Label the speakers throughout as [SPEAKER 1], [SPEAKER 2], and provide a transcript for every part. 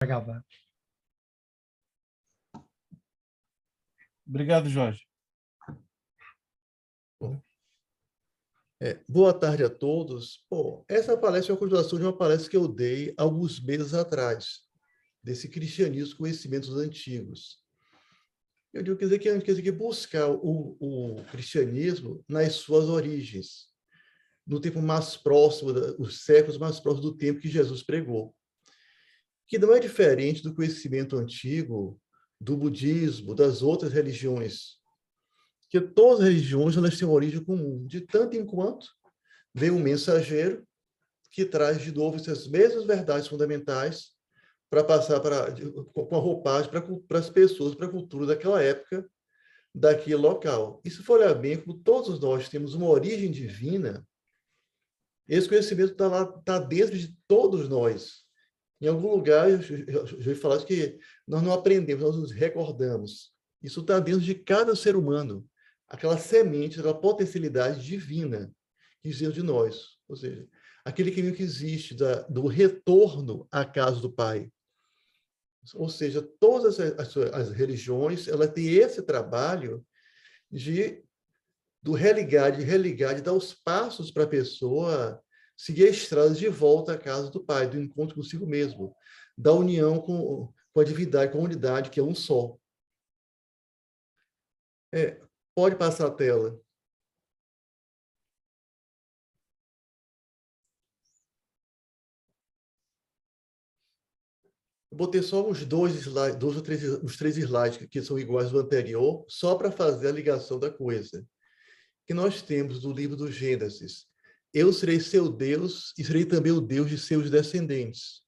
[SPEAKER 1] Gravar.
[SPEAKER 2] Obrigado, Jorge.
[SPEAKER 3] Boa tarde a todos. Essa palestra é uma continuação de uma palestra que eu dei alguns meses atrás, desse cristianismo, conhecimentos antigos. Eu digo quer dizer que buscar o cristianismo nas suas origens, no tempo mais próximo, os séculos mais próximos do tempo que Jesus pregou, que não é diferente do conhecimento antigo do budismo, das outras religiões, que todas as religiões elas têm uma origem comum, de tanto enquanto vem um mensageiro que traz de novo essas mesmas verdades fundamentais para passar com a roupagem para as pessoas, para a cultura daquela época, daquele local. E se for olhar bem, como todos nós temos uma origem divina, esse conhecimento está dentro de todos nós. Em algum lugar, eu já ouvi falar que nós não aprendemos, nós nos recordamos. Isso está dentro de cada ser humano, aquela semente, aquela potencialidade divina que existe de nós. Ou seja, aquele caminho que existe do retorno à casa do Pai. Ou seja, todas as religiões ela têm esse trabalho do religar, de dar os passos para a pessoa seguir a estrada de volta à casa do Pai, do encontro consigo mesmo, da união com a divindade, com a unidade, que é um só. Pode passar a tela. Eu botei só os dois slides, os três slides que são iguais ao anterior, só para fazer a ligação da coisa. Que nós temos no livro do Gênesis. Eu serei seu Deus e serei também o Deus de seus descendentes.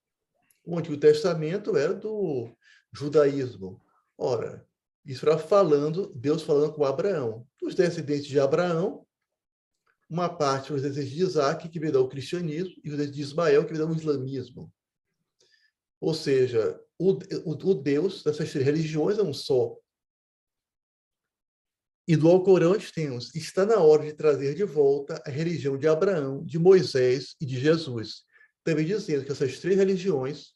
[SPEAKER 3] O Antigo Testamento era do judaísmo. Ora, isso era Deus falando com Abraão. Os descendentes de Abraão, uma parte os descendentes de Isaac, que vai dar o cristianismo, e os descendentes de Ismael, que vai dar o islamismo. Ou seja, o Deus dessas três religiões é um só. E do Alcorão nós temos, está na hora de trazer de volta a religião de Abraão, de Moisés e de Jesus. Também dizendo que essas três religiões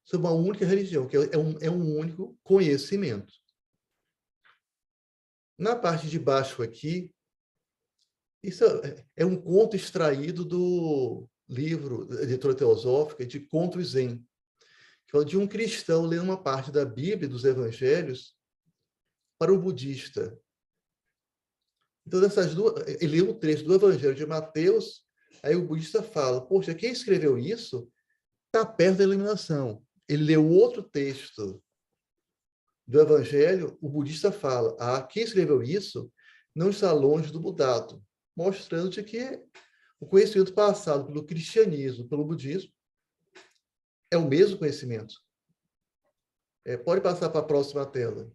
[SPEAKER 3] são uma única religião, que é um único conhecimento. Na parte de baixo aqui, isso é um conto extraído do livro da editora teosófica de Contos Zen, que fala de um cristão lendo uma parte da Bíblia, dos Evangelhos, para o budista. Então, ele lê um trecho do Evangelho de Mateus, aí o budista fala, poxa, quem escreveu isso está perto da iluminação. Ele leu outro texto do Evangelho, o budista fala, quem escreveu isso não está longe do Budato, mostrando que o conhecimento passado pelo cristianismo, pelo budismo, é o mesmo conhecimento. Pode passar para a próxima tela.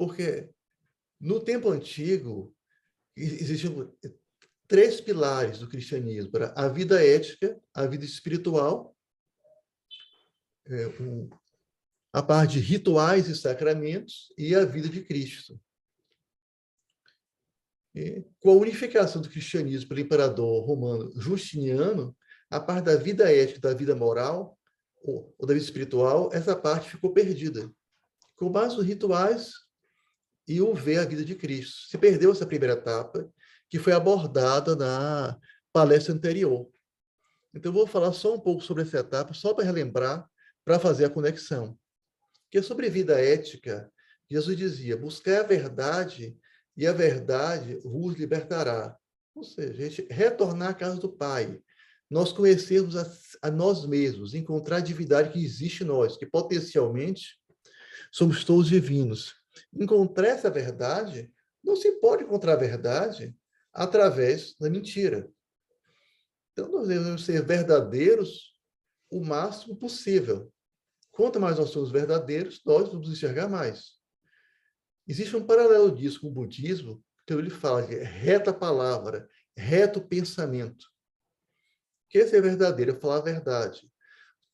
[SPEAKER 3] Porque no tempo antigo, existiam três pilares do cristianismo: a vida ética, a vida espiritual, a parte de rituais e sacramentos e a vida de Cristo. E, com a unificação do cristianismo pelo imperador romano Justiniano, a parte da vida ética, da vida moral ou da vida espiritual, essa parte ficou perdida. Com mais os rituais e o ver a vida de Cristo. Se perdeu essa primeira etapa, que foi abordada na palestra anterior. Então, eu vou falar só um pouco sobre essa etapa, só para relembrar, para fazer a conexão. Porque sobre vida ética, Jesus dizia, buscar a verdade e a verdade vos libertará. Ou seja, a gente retornar à casa do Pai, nós conhecermos a nós mesmos, encontrar a divindade que existe em nós, que potencialmente somos todos divinos. Encontrar essa verdade, não se pode encontrar a verdade através da mentira. Então, nós devemos ser verdadeiros o máximo possível. Quanto mais nós somos verdadeiros, nós vamos enxergar mais. Existe um paralelo disso com o budismo, que ele fala de reta palavra, reto pensamento. Que esse é verdadeiro, é falar a verdade.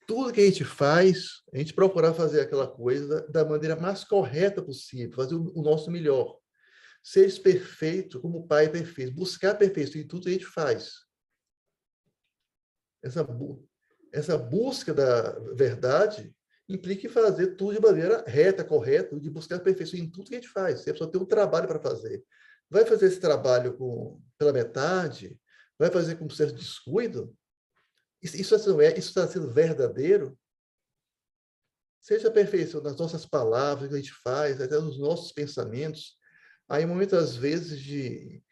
[SPEAKER 3] Tudo que a gente faz, a gente procurar fazer aquela coisa da maneira mais correta possível, fazer o nosso melhor. Ser perfeito como o Pai é perfeito, buscar a perfeição em tudo que a gente faz. essa busca da verdade implica em fazer tudo de maneira reta, correta, de buscar a perfeição em tudo que a gente faz. A pessoa tem um trabalho para fazer. Vai fazer esse trabalho pela metade? Vai fazer com certo descuido? Isso está sendo verdadeiro? Seja a perfeição nas nossas palavras que a gente faz, até nos nossos pensamentos. Aí, muitas vezes, de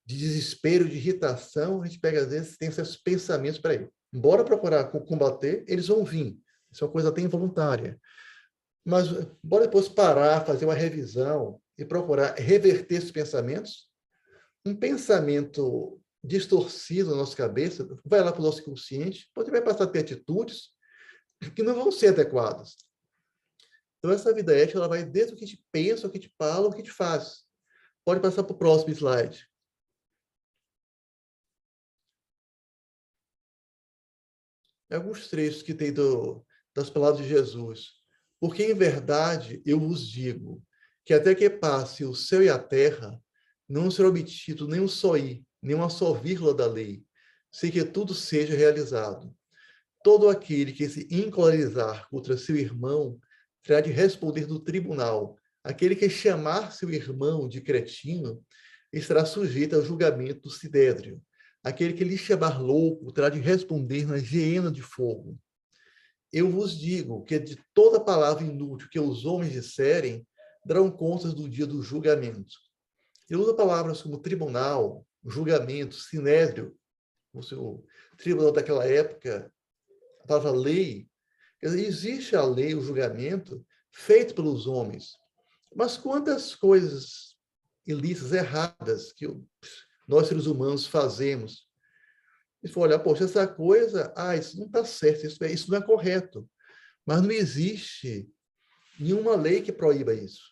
[SPEAKER 3] desespero, de irritação, a gente pega, às vezes, tem esses pensamentos para aí. Bora procurar combater, eles vão vir. Isso é uma coisa até involuntária. Mas bora depois parar, fazer uma revisão e procurar reverter esses pensamentos. Um pensamento distorcido na nossa cabeça vai lá para o nosso inconsciente, pode vai passar a ter atitudes que não vão ser adequadas. Então, essa vida ética ela vai desde o que a gente pensa, o que a gente fala, o que a gente faz. Pode passar para o próximo slide. Alguns trechos que tem das palavras de Jesus. Porque, em verdade, eu vos digo que até que passe o céu e a terra, não será obtido nem um só i, nem uma só vírgula da lei, sem que tudo seja realizado. Todo aquele que se incolizar contra seu irmão terá de responder no tribunal. Aquele que chamar seu irmão de cretino estará sujeito ao julgamento do sidédrio. Aquele que lhe chamar louco terá de responder na hiena de fogo. Eu vos digo que de toda palavra inútil que os homens disserem, darão contas do dia do julgamento. Ele usa palavras como tribunal, julgamento, sinédrio, o tribunal daquela época, a palavra lei. Quer dizer, existe a lei, o julgamento, feito pelos homens. Mas quantas coisas ilícitas, erradas, que nós, seres humanos, fazemos? E for olhar, poxa, essa coisa, isso não está certo, isso não é correto. Mas não existe nenhuma lei que proíba isso.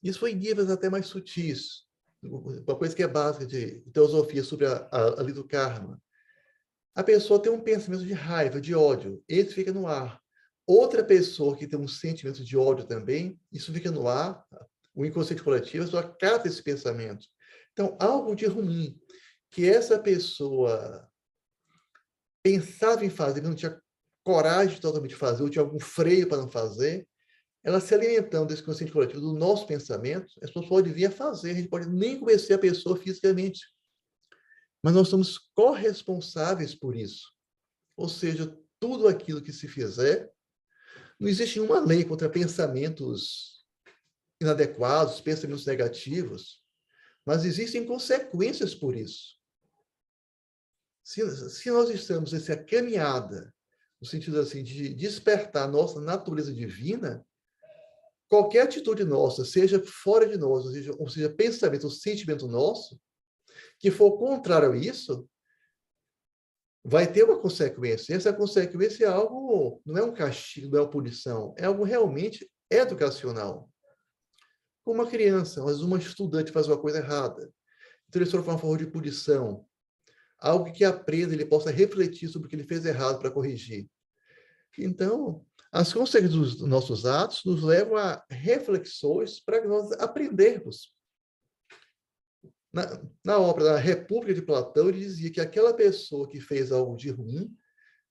[SPEAKER 3] Isso foi em níveis até mais sutis. Uma coisa que é básica de teosofia sobre a lei do karma. A pessoa tem um pensamento de raiva, de ódio, esse fica no ar. Outra pessoa que tem um sentimento de ódio também, isso fica no ar, o inconsciente coletivo, a pessoa capta esse pensamento. Então, algo de ruim que essa pessoa pensava em fazer, mas não tinha coragem de totalmente fazer, ou tinha algum freio para não fazer, ela se alimentando desse consciente coletivo, do nosso pensamento, as pessoas podem vir a fazer, a gente pode nem conhecer a pessoa fisicamente. Mas nós somos corresponsáveis por isso. Ou seja, tudo aquilo que se fizer, não existe nenhuma lei contra pensamentos inadequados, pensamentos negativos, mas existem consequências por isso. Se nós estamos nessa caminhada, no sentido assim, de despertar a nossa natureza divina, qualquer atitude nossa, seja fora de nós, ou seja pensamento ou sentimento nosso, que for contrário a isso, vai ter uma consequência. Essa consequência é algo, não é um castigo, não é uma punição, é algo realmente educacional. Como uma criança, mas uma estudante faz uma coisa errada, então ele sofre uma forma de punição, algo que aprenda, ele possa refletir sobre o que ele fez errado para corrigir. Então, as consequências dos nossos atos nos levam a reflexões para nós aprendermos. Na obra da República de Platão, ele dizia que aquela pessoa que fez algo de ruim,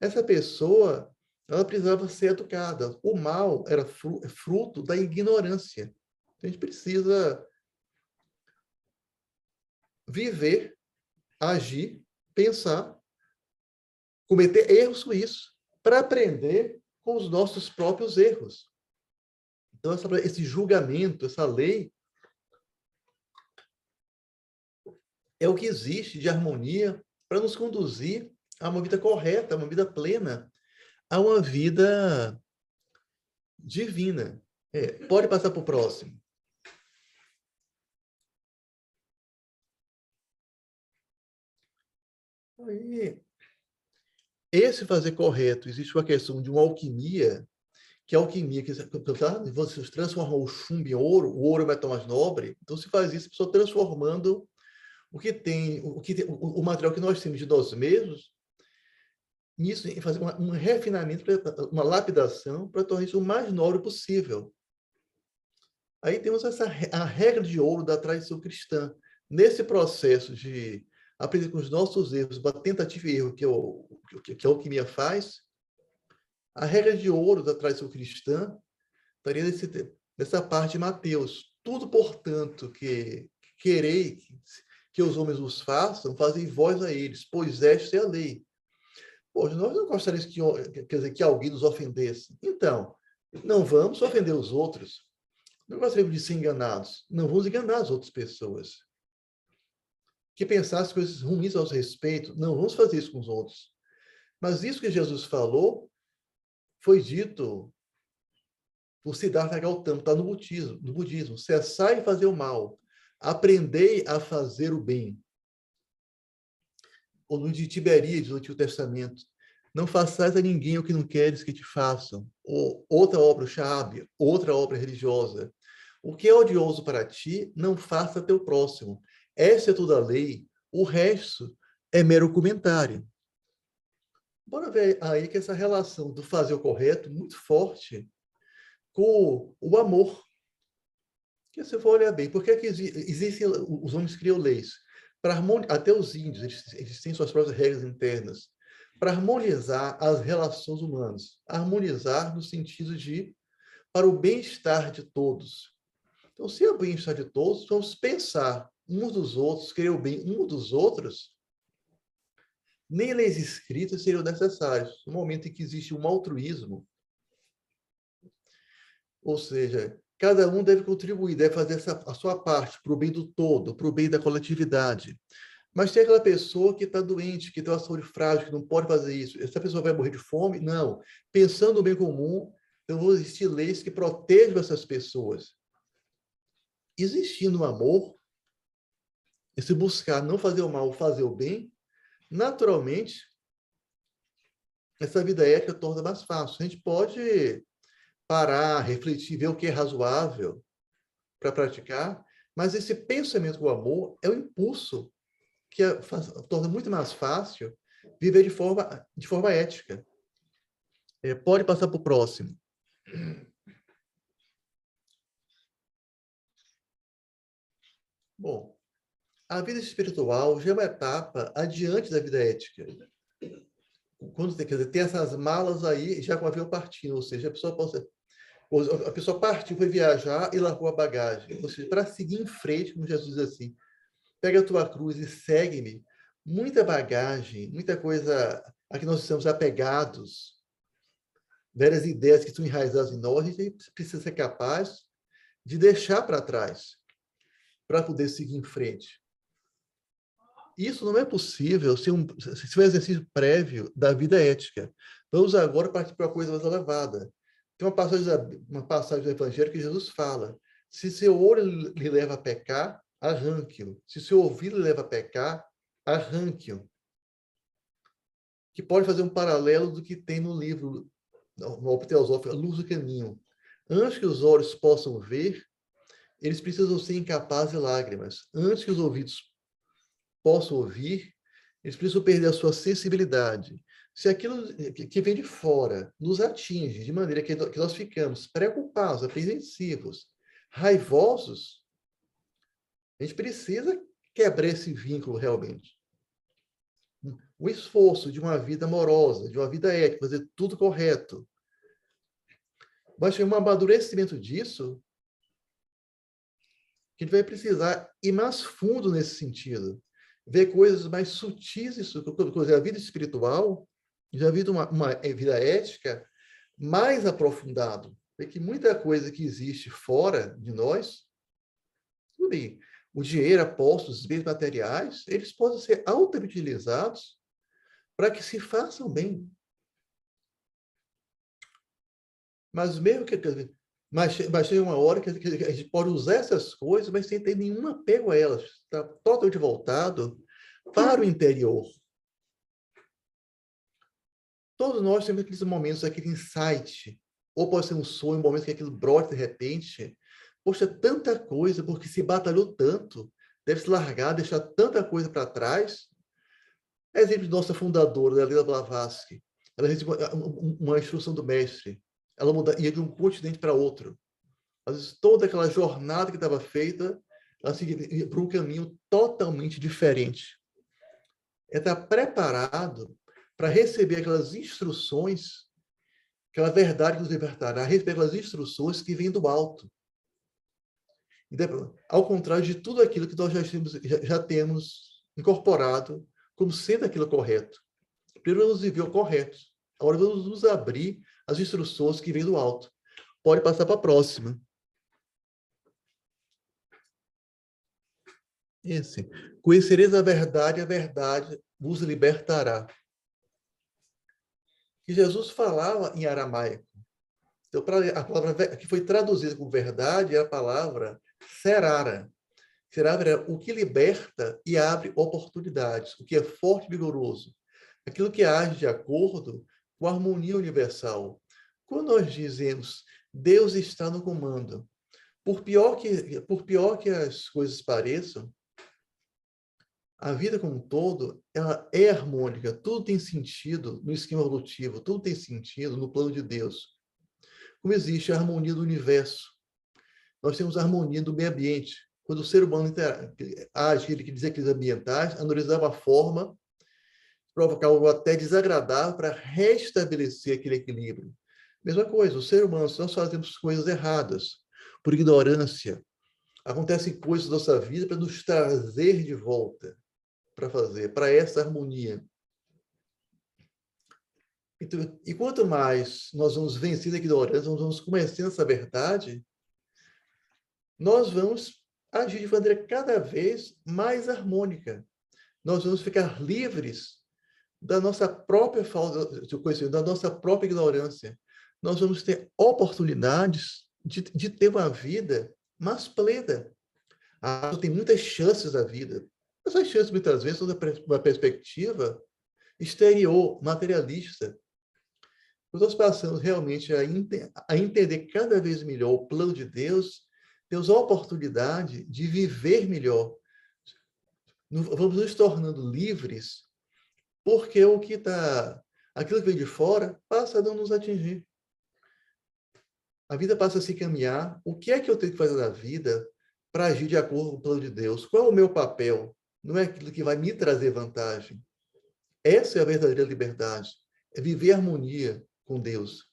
[SPEAKER 3] essa pessoa, ela precisava ser educada. O mal era fruto da ignorância. A gente precisa viver, agir, pensar, cometer erros com isso, para aprender com os nossos próprios erros. Então, esse julgamento, essa lei, é o que existe de harmonia para nos conduzir a uma vida correta, a uma vida plena, a uma vida divina. Pode passar para o próximo. Aí, esse fazer correto, existe uma questão de uma alquimia, que é a alquimia, que você transforma o chumbo em ouro, o ouro vai estar mais nobre, então se faz isso, a pessoa transformando o material que nós temos de nós mesmos, nisso, em fazer um refinamento, uma lapidação, para tornar isso o mais nobre possível. Aí temos a regra de ouro da tradição cristã. Nesse processo de aprender com os nossos erros, uma tentativa e erro, que a alquimia faz, a regra de ouro da tradição cristã estaria nessa parte de Mateus. Tudo, portanto, que querei que os homens os façam, fazei vós a eles, pois esta é a lei. Poxa, nós não gostaríamos quer dizer, que alguém nos ofendesse. Então, não vamos ofender os outros. Não gostaríamos de ser enganados. Não vamos enganar as outras pessoas. Que pensassem coisas ruins a nosso respeito. Não vamos fazer isso com os outros. Mas isso que Jesus falou foi dito por Siddhartha Gautama, está no budismo. No budismo. Cessai de fazer o mal. Aprendei a fazer o bem. Ou no de Tiberíades, no Antigo Testamento. Não façais a ninguém o que não queres que te façam. Ou outra obra chave, outra obra religiosa. O que é odioso para ti, não faça a teu próximo. Essa é toda a lei. O resto é mero comentário. Bora ver aí que essa relação do fazer o correto, muito forte, com o amor. Que você for olhar bem, porque é que existem, os homens criam leis para harmonizar, até os índios, eles têm suas próprias regras internas, para harmonizar as relações humanas. Harmonizar no sentido de para o bem-estar de todos. Então, se é o bem-estar de todos, vamos pensar uns dos outros, querer o bem uns dos outros, nem leis escritas seriam necessárias. No momento em que existe um altruísmo, ou seja, cada um deve contribuir, deve fazer a sua parte para o bem do todo, para o bem da coletividade. Mas tem aquela pessoa que está doente, que tem uma saúde frágil, que não pode fazer isso. Essa pessoa vai morrer de fome? Não. Pensando no bem comum, então vão existir leis que protejam essas pessoas. Existindo o amor, e se buscar não fazer o mal, fazer o bem, naturalmente, essa vida ética torna mais fácil. A gente pode parar, refletir, ver o que é razoável para praticar, mas esse pensamento com o amor é o impulso que torna muito mais fácil viver de forma ética. Pode passar para o próximo. Bom, a vida espiritual já é uma etapa adiante da vida ética. Quando quer dizer, tem essas malas aí, já com o avião partindo, ou seja, a pessoa partiu, foi viajar e largou a bagagem. Ou seja, para seguir em frente, como Jesus diz assim, pega a tua cruz e segue-me. Muita bagagem, muita coisa a que nós estamos apegados, várias ideias que estão enraizadas em nós, a gente precisa ser capaz de deixar para trás para poder seguir em frente. Isso não é possível se um exercício prévio da vida ética. Vamos agora partir para uma coisa mais elevada. Tem uma passagem do Evangelho que Jesus fala: se seu olho lhe leva a pecar, arranque-o. Se seu ouvido lhe leva a pecar, arranque-o. Que pode fazer um paralelo do que tem no livro, no Ópera Teosófica, A Luz do Caminho. Antes que os olhos possam ver, eles precisam ser incapazes de lágrimas. Antes que os ouvidos possam ouvir, eles precisam perder a sua sensibilidade. Se aquilo que vem de fora nos atinge de maneira que nós ficamos preocupados, apreensivos, raivosos, a gente precisa quebrar esse vínculo realmente. O esforço de uma vida amorosa, de uma vida ética, fazer tudo correto. Mas um amadurecimento disso, que a gente vai precisar ir mais fundo nesse sentido. Ver coisas mais sutis, a vida espiritual, já a vida, uma vida ética mais aprofundado. Ver que muita coisa que existe fora de nós, tudo bem, o dinheiro, apostos, os bens materiais, eles podem ser auto-utilizados para que se façam bem. Mas mesmo que... Mas chega uma hora que a gente pode usar essas coisas, mas sem ter nenhum apego a elas. Está totalmente voltado para o interior. Todos nós temos aqueles momentos, aquele insight. Ou pode ser um sonho, um momento que aquilo brota de repente. Poxa, tanta coisa, porque se batalhou tanto. Deve se largar, deixar tanta coisa para trás. Exemplo de nossa fundadora, Leila Blavatsky. Ela recebeu uma instrução do mestre. Ela ia de um continente para outro. Às vezes, toda aquela jornada que estava feita, ela seguia por um caminho totalmente diferente. é estar preparado para receber aquelas instruções, aquela verdade que nos libertará, receber aquelas instruções que vêm do alto. Ao contrário de tudo aquilo que nós já temos incorporado como sendo aquilo correto. Primeiro vamos viver o correto. Agora vamos nos abrir às instruções que vêm do alto. Pode passar para a próxima. Esse. Conhecereis a verdade vos libertará. Que Jesus falava em aramaico. Então, a palavra que foi traduzida como verdade é a palavra serara. Serara é o que liberta e abre oportunidades, o que é forte e vigoroso. Aquilo que age de acordo com a harmonia universal. Quando nós dizemos Deus está no comando, por pior que as coisas pareçam, a vida como um todo, ela é harmônica, tudo tem sentido no esquema evolutivo, tudo tem sentido no plano de Deus. Como existe a harmonia do universo, nós temos a harmonia do meio ambiente. Quando o ser humano age, ele que desequilíbrios ambientais, analisar uma forma, provocar algo até desagradável para restabelecer aquele equilíbrio. Mesma coisa, o ser humano, se nós fazemos coisas erradas, por ignorância, acontecem coisas na nossa vida para nos trazer de volta para essa harmonia. Então, e quanto mais nós vamos vencendo a ignorância, nós vamos conhecendo essa verdade, nós vamos agir de maneira cada vez mais harmônica. Nós vamos ficar livres da nossa própria falta de conhecimento, da nossa própria ignorância. Nós vamos ter oportunidades de ter uma vida mais plena. Tem muitas chances na vida. Essas chances, muitas vezes, são uma perspectiva exterior, materialista. Nós passamos realmente a entender cada vez melhor o plano de Deus, temos a oportunidade de viver melhor. Vamos nos tornando livres, porque aquilo que vem de fora passa a não nos atingir. A vida passa a se caminhar. O que é que eu tenho que fazer na vida para agir de acordo com o plano de Deus? Qual é o meu papel? Não é aquilo que vai me trazer vantagem. Essa é a verdadeira liberdade. É viver a harmonia com Deus.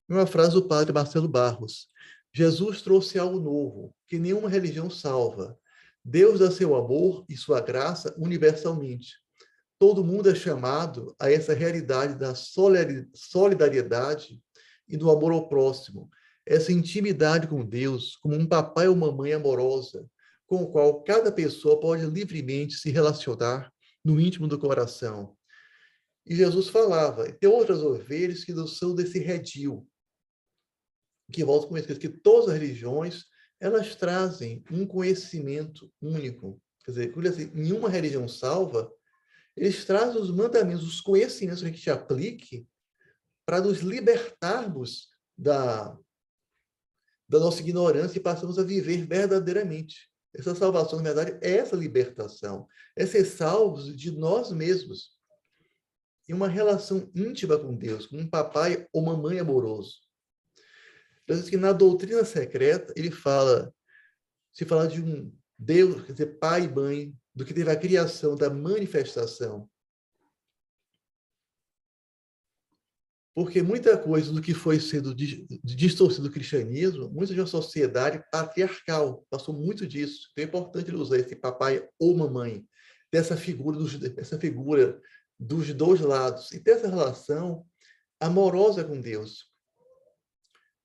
[SPEAKER 3] Uma frase do padre Marcelo Barros. Jesus trouxe algo novo, que nenhuma religião salva. Deus dá seu amor e sua graça universalmente. Todo mundo é chamado a essa realidade da solidariedade e do amor ao próximo. Essa intimidade com Deus, como um papai ou mamãe amorosa, com o qual cada pessoa pode livremente se relacionar no íntimo do coração. E Jesus falava, tem outras ovelhas que não são desse redil, que volta com isso, que todas as religiões, elas trazem um conhecimento único. Quer dizer, nenhuma religião salva, eles trazem os mandamentos, os conhecimentos que a gente aplique para nos libertarmos da nossa ignorância e passamos a viver verdadeiramente. Essa salvação, na verdade, é essa libertação. É ser salvos de nós mesmos. Em uma relação íntima com Deus, com um papai ou mamãe amoroso. Então, que na doutrina secreta, se fala de um Deus, quer dizer, pai e mãe, do que teve a criação, da manifestação. Porque muita coisa do que foi sendo distorcido do cristianismo, muita de uma sociedade patriarcal, passou muito disso. Então é importante ele usar esse papai ou mamãe, dessa figura dos dois lados, e ter essa relação amorosa com Deus.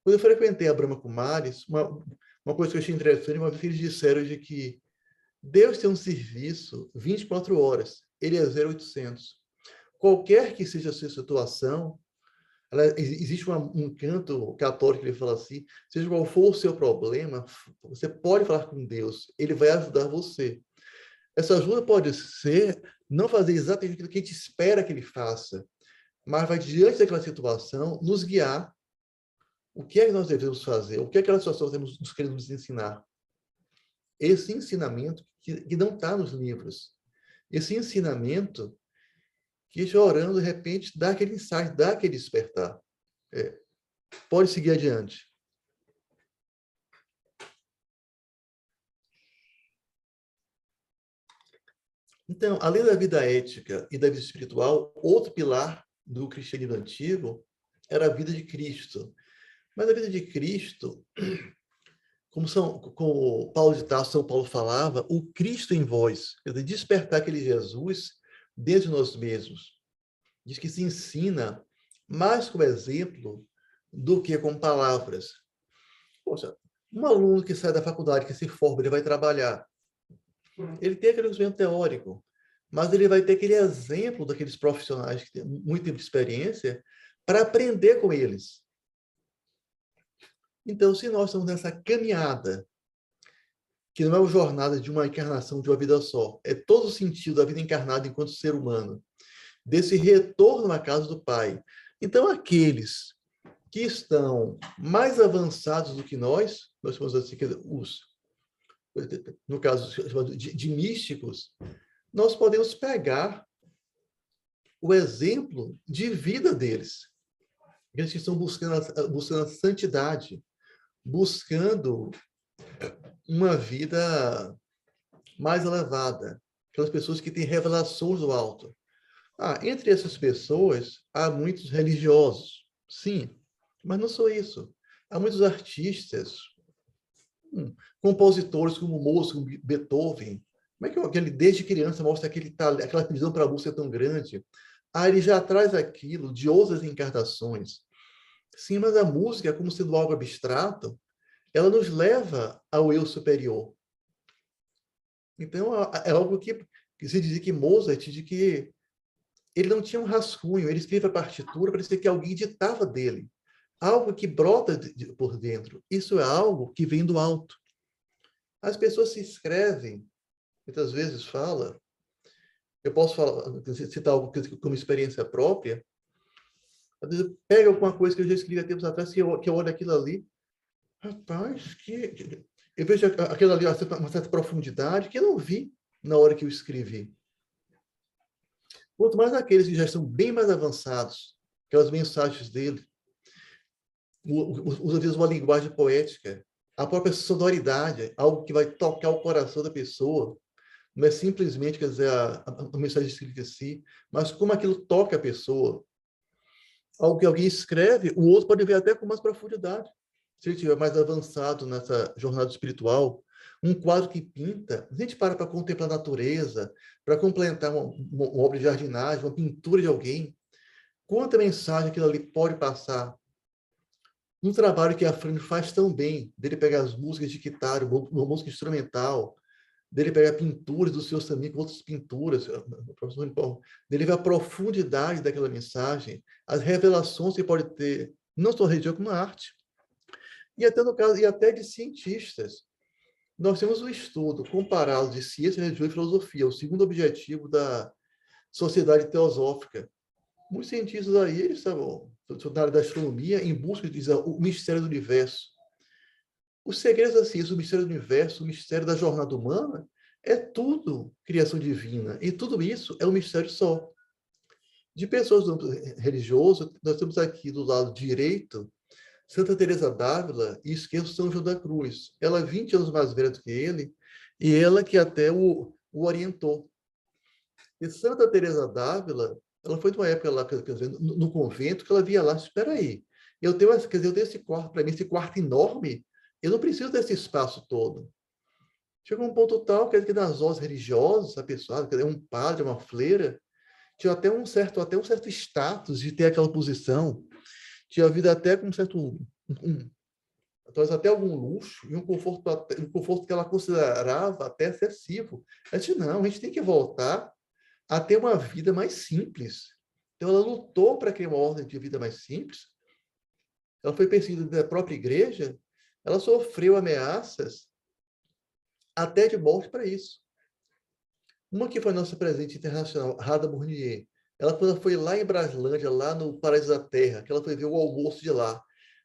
[SPEAKER 3] Quando eu frequentei a Brahma Kumaris, uma coisa que eu achei interessante, uma vez que eles disseram de que Deus tem um serviço 24 horas, ele é 0800. Qualquer que seja a sua situação, existe um canto católico que ele fala assim, seja qual for o seu problema, você pode falar com Deus, ele vai ajudar você. Essa ajuda pode ser não fazer exatamente aquilo que a gente espera que ele faça, mas vai, diante daquela situação, nos guiar o que é que nós devemos fazer, o que é que aquela situação nos querendo nos ensinar. Esse ensinamento que não está nos livros. Esse ensinamento que, orando, de repente, dá aquele insight, dá aquele despertar. Pode seguir adiante. Então, além da vida ética e da vida espiritual, outro pilar do cristianismo antigo era a vida de Cristo. Mas a vida de Cristo, como Paulo de Tarso, São Paulo falava, o Cristo em vós, quer dizer, despertar aquele Jesus dentro de nós mesmos. Diz que se ensina mais com exemplo do que com palavras. Poxa, um aluno que sai da faculdade, que se forma, ele vai trabalhar. Ele tem aquele conhecimento teórico, mas ele vai ter aquele exemplo daqueles profissionais que têm muito tempo de experiência para aprender com eles. Então, se nós estamos nessa caminhada, que não é uma jornada de uma encarnação de uma vida só, é todo o sentido da vida encarnada enquanto ser humano, desse retorno à casa do Pai. Então, aqueles que estão mais avançados do que nós chamamos assim, no caso de místicos, nós podemos pegar o exemplo de vida deles. Eles que estão buscando a santidade, buscando uma vida mais elevada. Aquelas pessoas que têm revelações do alto. Entre essas pessoas, há muitos religiosos, sim, mas não só isso. Há muitos artistas, compositores como Mozart, como Beethoven. Como é que ele, desde criança, mostra aquela aptidão para a música tão grande? Ele já traz aquilo de outras encarnações. Sim, mas a música, como sendo algo abstrato, ela nos leva ao eu superior. Então, é algo que se dizia que Mozart, de que ele não tinha um rascunho, ele escreve a partitura, parecia que alguém ditava dele. Algo que brota por dentro. Isso é algo que vem do alto. As pessoas se escrevem, muitas vezes fala, eu posso citar algo como experiência própria, às vezes pega alguma coisa que eu já escrevi há tempos atrás, que eu olho aquilo ali, rapaz, eu vejo aquilo ali uma certa profundidade que eu não vi na hora que eu escrevi. Quanto mais aqueles que já estão bem mais avançados, aquelas mensagens dele, usa às vezes uma linguagem poética, a própria sonoridade, algo que vai tocar o coração da pessoa. Não é simplesmente, quer dizer, a mensagem escrita em si, mas como aquilo toca a pessoa. Algo que alguém escreve, o outro pode ver até com mais profundidade. Se ele estiver mais avançado nessa jornada espiritual, um quadro que pinta, a gente para contemplar a natureza, para complementar uma obra de jardinagem, uma pintura de alguém. Quanta mensagem aquilo ali pode passar. Um trabalho que a Fran faz tão bem, dele pegar as músicas de guitarra, uma música instrumental, dele pegar pinturas dos seus amigos, outras pinturas, o professor Paulo, dele ver a profundidade daquela mensagem, as revelações que pode ter, não só na religião, como na arte. E até no caso, e até de cientistas. Nós temos um estudo comparado de ciência, religião e filosofia, o segundo objetivo da Sociedade Teosófica. Muitos cientistas aí, eles estavam na área da astronomia em busca de dizer, o mistério do universo. Os segredos da ciência, o mistério do universo, o mistério da jornada humana, é tudo criação divina. E tudo isso é um mistério só. De pessoas do religioso, nós temos aqui do lado direito Santa Teresa d'Ávila e esquerdo São João da Cruz. Ela é 20 anos mais velha do que ele e ela que até o orientou. E Santa Teresa d'Ávila, ela foi de uma época lá, quer dizer, no convento, que ela via lá, espera aí, eu tenho esse quarto, para mim, esse quarto enorme, eu não preciso desse espaço todo. Chegou um ponto tal, quer dizer, que nas horas religiosas, a pessoa, quer dizer, um padre, uma freira, tinha até um certo status de ter aquela posição, tinha vida até com um certo, talvez até algum luxo e um conforto que ela considerava até excessivo. A gente não, a gente tem que voltar a ter uma vida mais simples. Então, ela lutou para criar uma ordem de vida mais simples. Ela foi perseguida da própria igreja. Ela sofreu ameaças até de morte para isso. Uma que foi nossa presidente internacional, Rada Mournier. Ela, quando foi lá em Braslândia, lá no Paraíso da Terra, que ela foi ver o almoço de lá.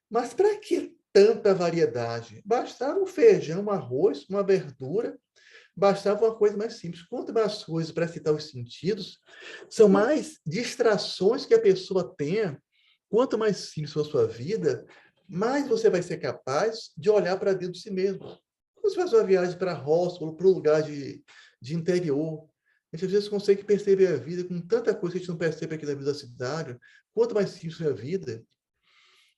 [SPEAKER 3] Mas para que tanta variedade? Bastava um feijão, um arroz, uma verdura, bastava uma coisa mais simples. Quanto mais coisas para citar os sentidos, são mais distrações que a pessoa tenha. Quanto mais simples for a sua vida, mais você vai ser capaz de olhar para dentro de si mesmo. Quando você faz uma viagem para a roça, para um lugar de interior, A gente às vezes consegue perceber a vida com tanta coisa que a gente não percebe aqui na vida da cidade, quanto mais simples é a vida.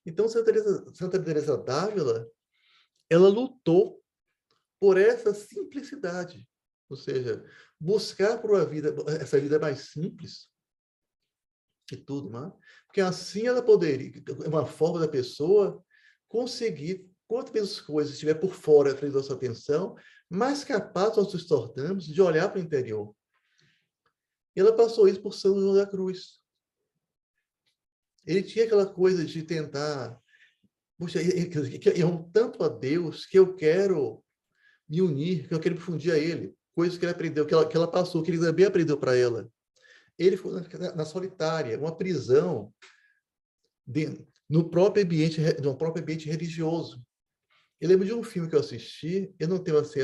[SPEAKER 3] Então, Santa Teresa d'Ávila, ela lutou por essa simplicidade, ou seja, buscar por uma vida, essa vida mais simples que tudo, né? Porque assim ela poderia, uma forma da pessoa conseguir, quanto menos coisas estiver por fora da nossa atenção, mais capaz nós nos tornamos de olhar para o interior. E ela passou isso por São João da Cruz. Ele tinha aquela coisa de tentar, puxa, eu amo tanto a Deus que eu quero me unir, que eu quero me fundir a Ele. Coisas que ele aprendeu, que ela passou, que ele também aprendeu para ela. Ele foi na solitária, uma prisão, no próprio ambiente, no próprio ambiente religioso. Eu lembro de um filme que eu assisti, eu não tenho assim,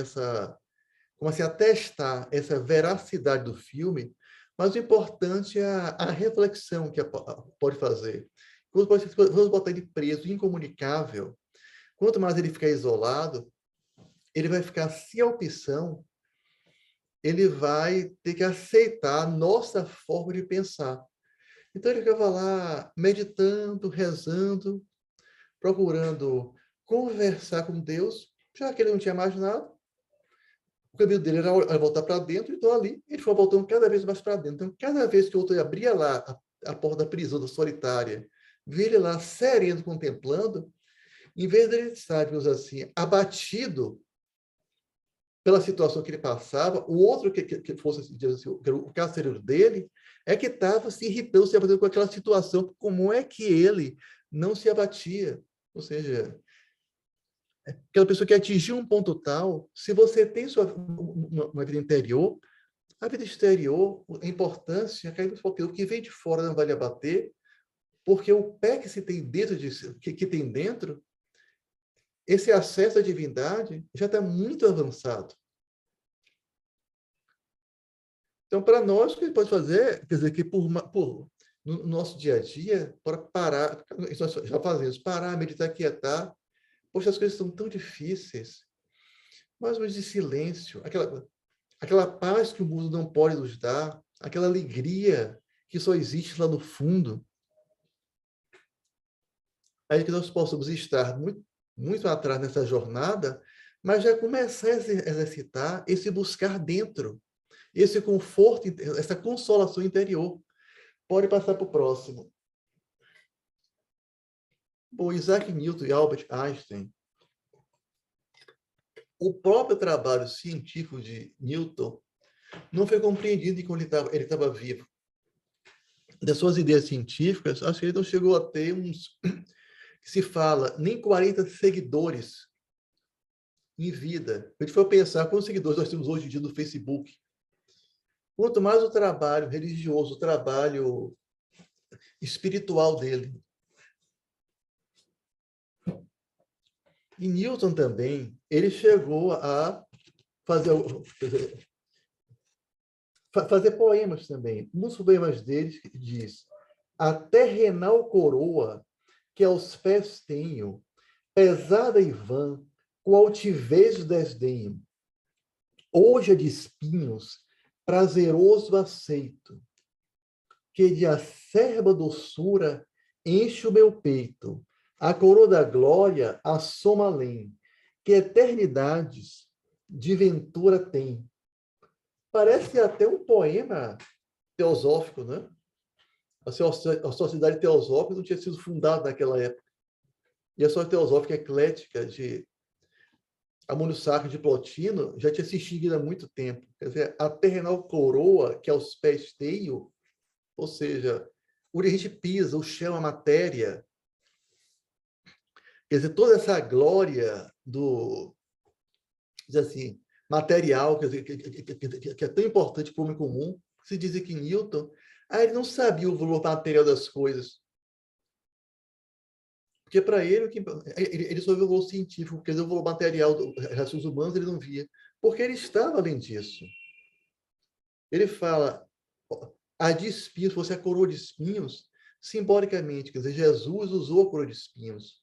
[SPEAKER 3] como assim, atestar essa veracidade do filme, mas o importante é a reflexão que pode fazer. Vamos botar ele preso, incomunicável. Quanto mais ele ficar isolado, ele vai ficar sem a opção, ele vai ter que aceitar a nossa forma de pensar. Então ele ficava lá meditando, rezando, procurando conversar com Deus, já que ele não tinha mais nada. O caminho dele era voltar para dentro, então ali ele foi voltando cada vez mais para dentro. Então, cada vez que o outro abria lá a porta da prisão, da solitária, via ele lá sereno, contemplando, em vez dele estar, digamos assim, abatido pela situação que ele passava, o outro que fosse, assim, que era o carcereiro dele, é que estava se irritando, se abatendo com aquela situação. Como é que ele não se abatia? Ou seja, aquela pessoa que atingiu um ponto tal, se você tem uma vida interior, a vida exterior, a importância, o que vem de fora não vai lhe abater, porque o pé que se tem dentro que tem dentro, esse acesso à divindade já está muito avançado. Então, para nós, o que a gente pode fazer, quer dizer, que no nosso dia a dia, para parar, isso nós já fazemos, parar, meditar, quietar. Poxa, as coisas são tão difíceis, mas de silêncio, aquela paz que o mundo não pode nos dar, aquela alegria que só existe lá no fundo, aí que nós possamos estar muito, muito atrás nessa jornada, mas já começar a exercitar esse buscar dentro, esse conforto, essa consolação interior. Pode passar para o próximo. Bom, Isaac Newton e Albert Einstein, o próprio trabalho científico de Newton não foi compreendido enquanto ele estava vivo. Das suas ideias científicas, acho que ele não chegou a ter que se fala, nem 40 seguidores em vida. Se a gente for pensar quantos seguidores nós temos hoje em dia no Facebook, quanto mais o trabalho religioso, o trabalho espiritual dele. E Newton também, ele chegou a fazer poemas também. Um dos poemas dele diz: a terrenal coroa que aos pés tenho, pesada e vã, com altivez de desdenho, hoje é de espinhos, prazeroso aceito, que de acerba doçura enche o meu peito, a coroa da glória assoma além, que eternidades de ventura tem. Parece até um poema teosófico, né? A sociedade teosófica não tinha sido fundada naquela época. E a sociedade teosófica eclética de Amônio Sacro de Plotino já tinha se extinguido há muito tempo. Quer dizer, a terrenal coroa, que aos pés tenho, ou seja, onde a gente pisa, o chão, a matéria, quer dizer, toda essa glória do, diz assim, material, quer dizer, que é tão importante para o homem comum, se diz que Newton, ele não sabia o valor material das coisas. Porque para ele, ele só viu o valor científico, quer dizer, o valor material das relações humanas ele não via, porque ele estava além disso. Ele fala, a de espinhos, fosse a coroa de espinhos, simbolicamente, quer dizer, Jesus usou a coroa de espinhos.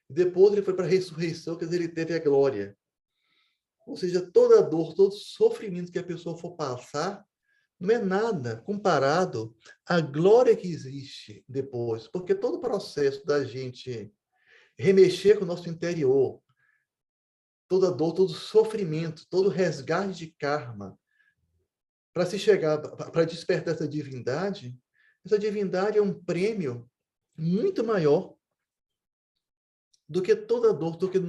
[SPEAKER 3] Depois ele foi para a ressurreição, quer dizer, ele teve a glória. Ou seja, toda dor, todo sofrimento que a pessoa for passar, não é nada comparado à glória que existe depois, porque todo o processo da gente remexer com o nosso interior, toda dor, todo sofrimento, todo resgate de karma, para se chegar, para despertar essa divindade é um prêmio muito maior do que toda dor, do que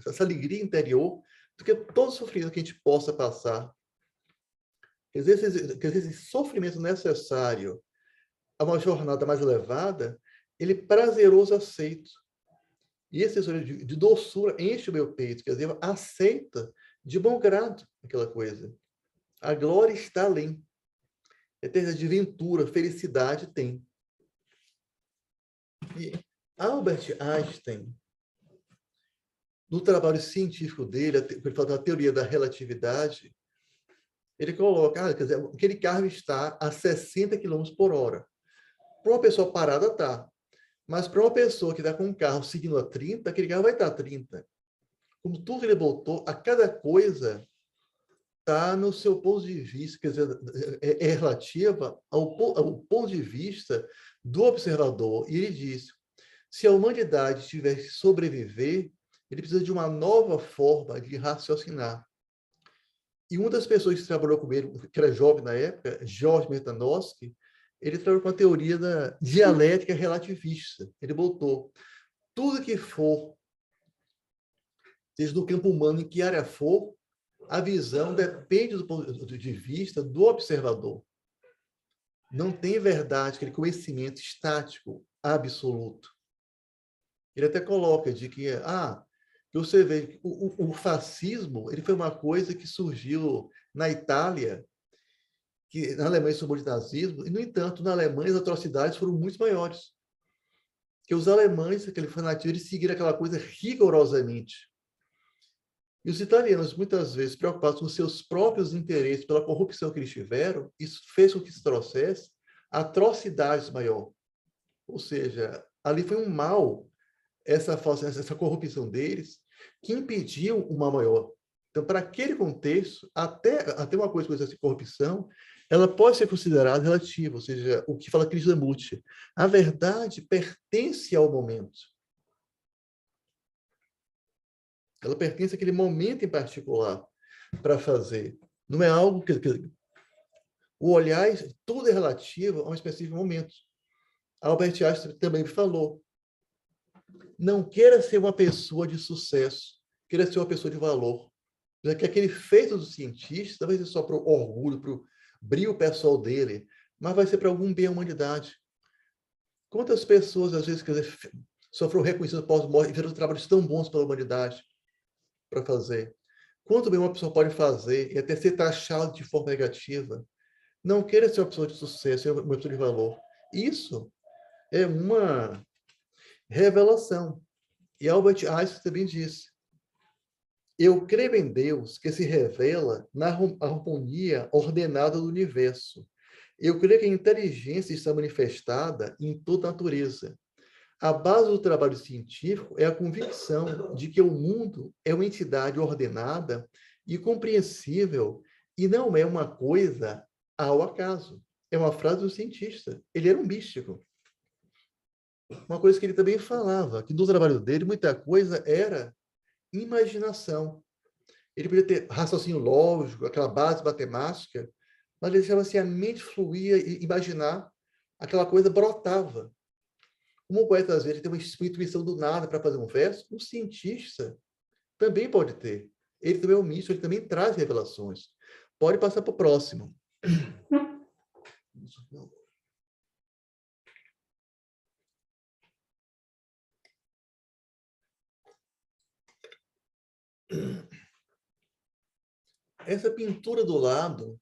[SPEAKER 3] essa alegria interior, do que todo sofrimento que a gente possa passar. Quer dizer, esse sofrimento necessário a uma jornada mais elevada, ele é prazeroso aceito. E esse sentimento de doçura enche o meu peito, quer dizer, aceita de bom grado aquela coisa. A glória está além. Eterna de ventura, felicidade tem. E Albert Einstein, no trabalho científico dele, ele fala da teoria da relatividade, ele coloca, quer dizer, aquele carro está a 60 km por hora. Para uma pessoa parada, está. Mas para uma pessoa que está com um carro seguindo a 30, aquele carro vai estar a 30. Como tudo que ele botou, a cada coisa está no seu ponto de vista, quer dizer, é relativa ao ponto de vista do observador. E ele diz, se a humanidade tivesse que sobreviver, ele precisa de uma nova forma de raciocinar. E uma das pessoas que trabalhou com ele, que era jovem na época, George Metanowski, ele trabalhou com a teoria da dialética relativista. Ele botou tudo que for, seja no campo humano, em que área for, a visão depende do ponto de vista do observador. Não tem verdade, aquele conhecimento estático, absoluto. Ele até coloca de que, você vê, o fascismo ele foi uma coisa que surgiu na Itália, que na Alemanha se chamou de nazismo, e, no entanto, na Alemanha as atrocidades foram muito maiores. Que os alemães, aquele fanatismo, eles seguiram aquela coisa rigorosamente. E os italianos, muitas vezes, preocupados com seus próprios interesses, pela corrupção que eles tiveram, isso fez com que se trouxesse atrocidades maior. Ou seja, ali foi um mal, essa corrupção deles, que impediu uma maior. Então, para aquele contexto, até uma coisa como essa corrupção, ela pode ser considerada relativa, ou seja, o que fala Krishnamurti. A verdade pertence ao momento. Ela pertence àquele momento em particular para fazer. Não é algo que o olhar, tudo é relativo a um específico momento. Albert Einstein também falou, não queira ser uma pessoa de sucesso, queira ser uma pessoa de valor. Já que aquele feito do cientista não vai ser só para o orgulho, para o brilho pessoal dele, mas vai ser para algum bem à humanidade. Quantas pessoas, às vezes, sofreram reconhecimento pós-morte e fizeram trabalhos tão bons pela humanidade para fazer? Quanto bem uma pessoa pode fazer e até ser taxada de forma negativa? Não queira ser uma pessoa de sucesso, ser uma pessoa de valor. Isso é uma revelação. E Albert Einstein também disse, eu creio em Deus que se revela na harmonia ordenada do universo. Eu creio que a inteligência está manifestada em toda a natureza. A base do trabalho científico é a convicção de que o mundo é uma entidade ordenada e compreensível e não é uma coisa ao acaso. É uma frase do cientista. Ele era um místico. Uma coisa que ele também falava, que no trabalho dele muita coisa era imaginação. Ele podia ter raciocínio lógico, aquela base matemática, mas ele deixava assim, a mente fluía e imaginar, aquela coisa brotava. Como o poeta, às vezes, tem uma intuição do nada para fazer um verso, um cientista também pode ter. Ele também é um místico, ele também traz revelações. Pode passar para o próximo. Essa pintura do lado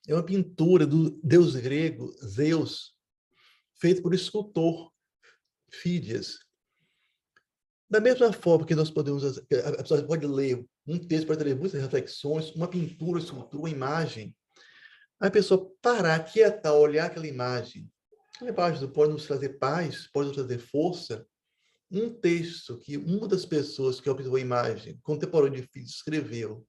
[SPEAKER 3] é uma pintura do deus grego Zeus, feita por escultor Fídias. Da mesma forma que nós podemos, a pessoa pode ler um texto, pode ler muitas reflexões, uma pintura, escultura, uma imagem, a pessoa parar, quietar, olhar aquela imagem. Aquela imagem pode nos trazer paz, pode nos trazer força. Um texto que uma das pessoas que observou a imagem, contemporâneo de Fídias, escreveu.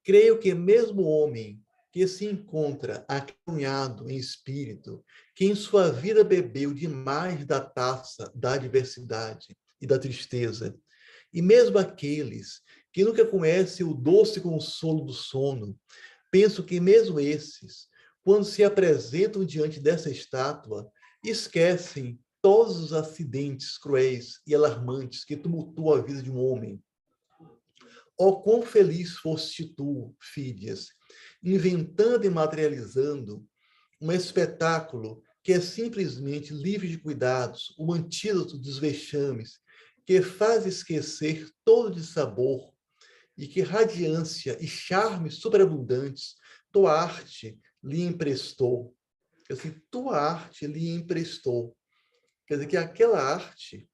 [SPEAKER 3] Creio que mesmo o homem que se encontra acanhado em espírito, que em sua vida bebeu demais da taça da adversidade e da tristeza, e mesmo aqueles que nunca conhecem o doce consolo do sono, penso que mesmo esses, quando se apresentam diante dessa estátua, esquecem todos os acidentes cruéis e alarmantes que tumultuam a vida de um homem. Oh, quão feliz foste tu, Fídias, inventando e materializando um espetáculo que é simplesmente livre de cuidados, o antídoto dos vexames, que faz esquecer todo de sabor, e que radiância e charmes superabundantes tua arte lhe emprestou. Quer dizer, tua arte lhe emprestou. Quer dizer, que aquela arte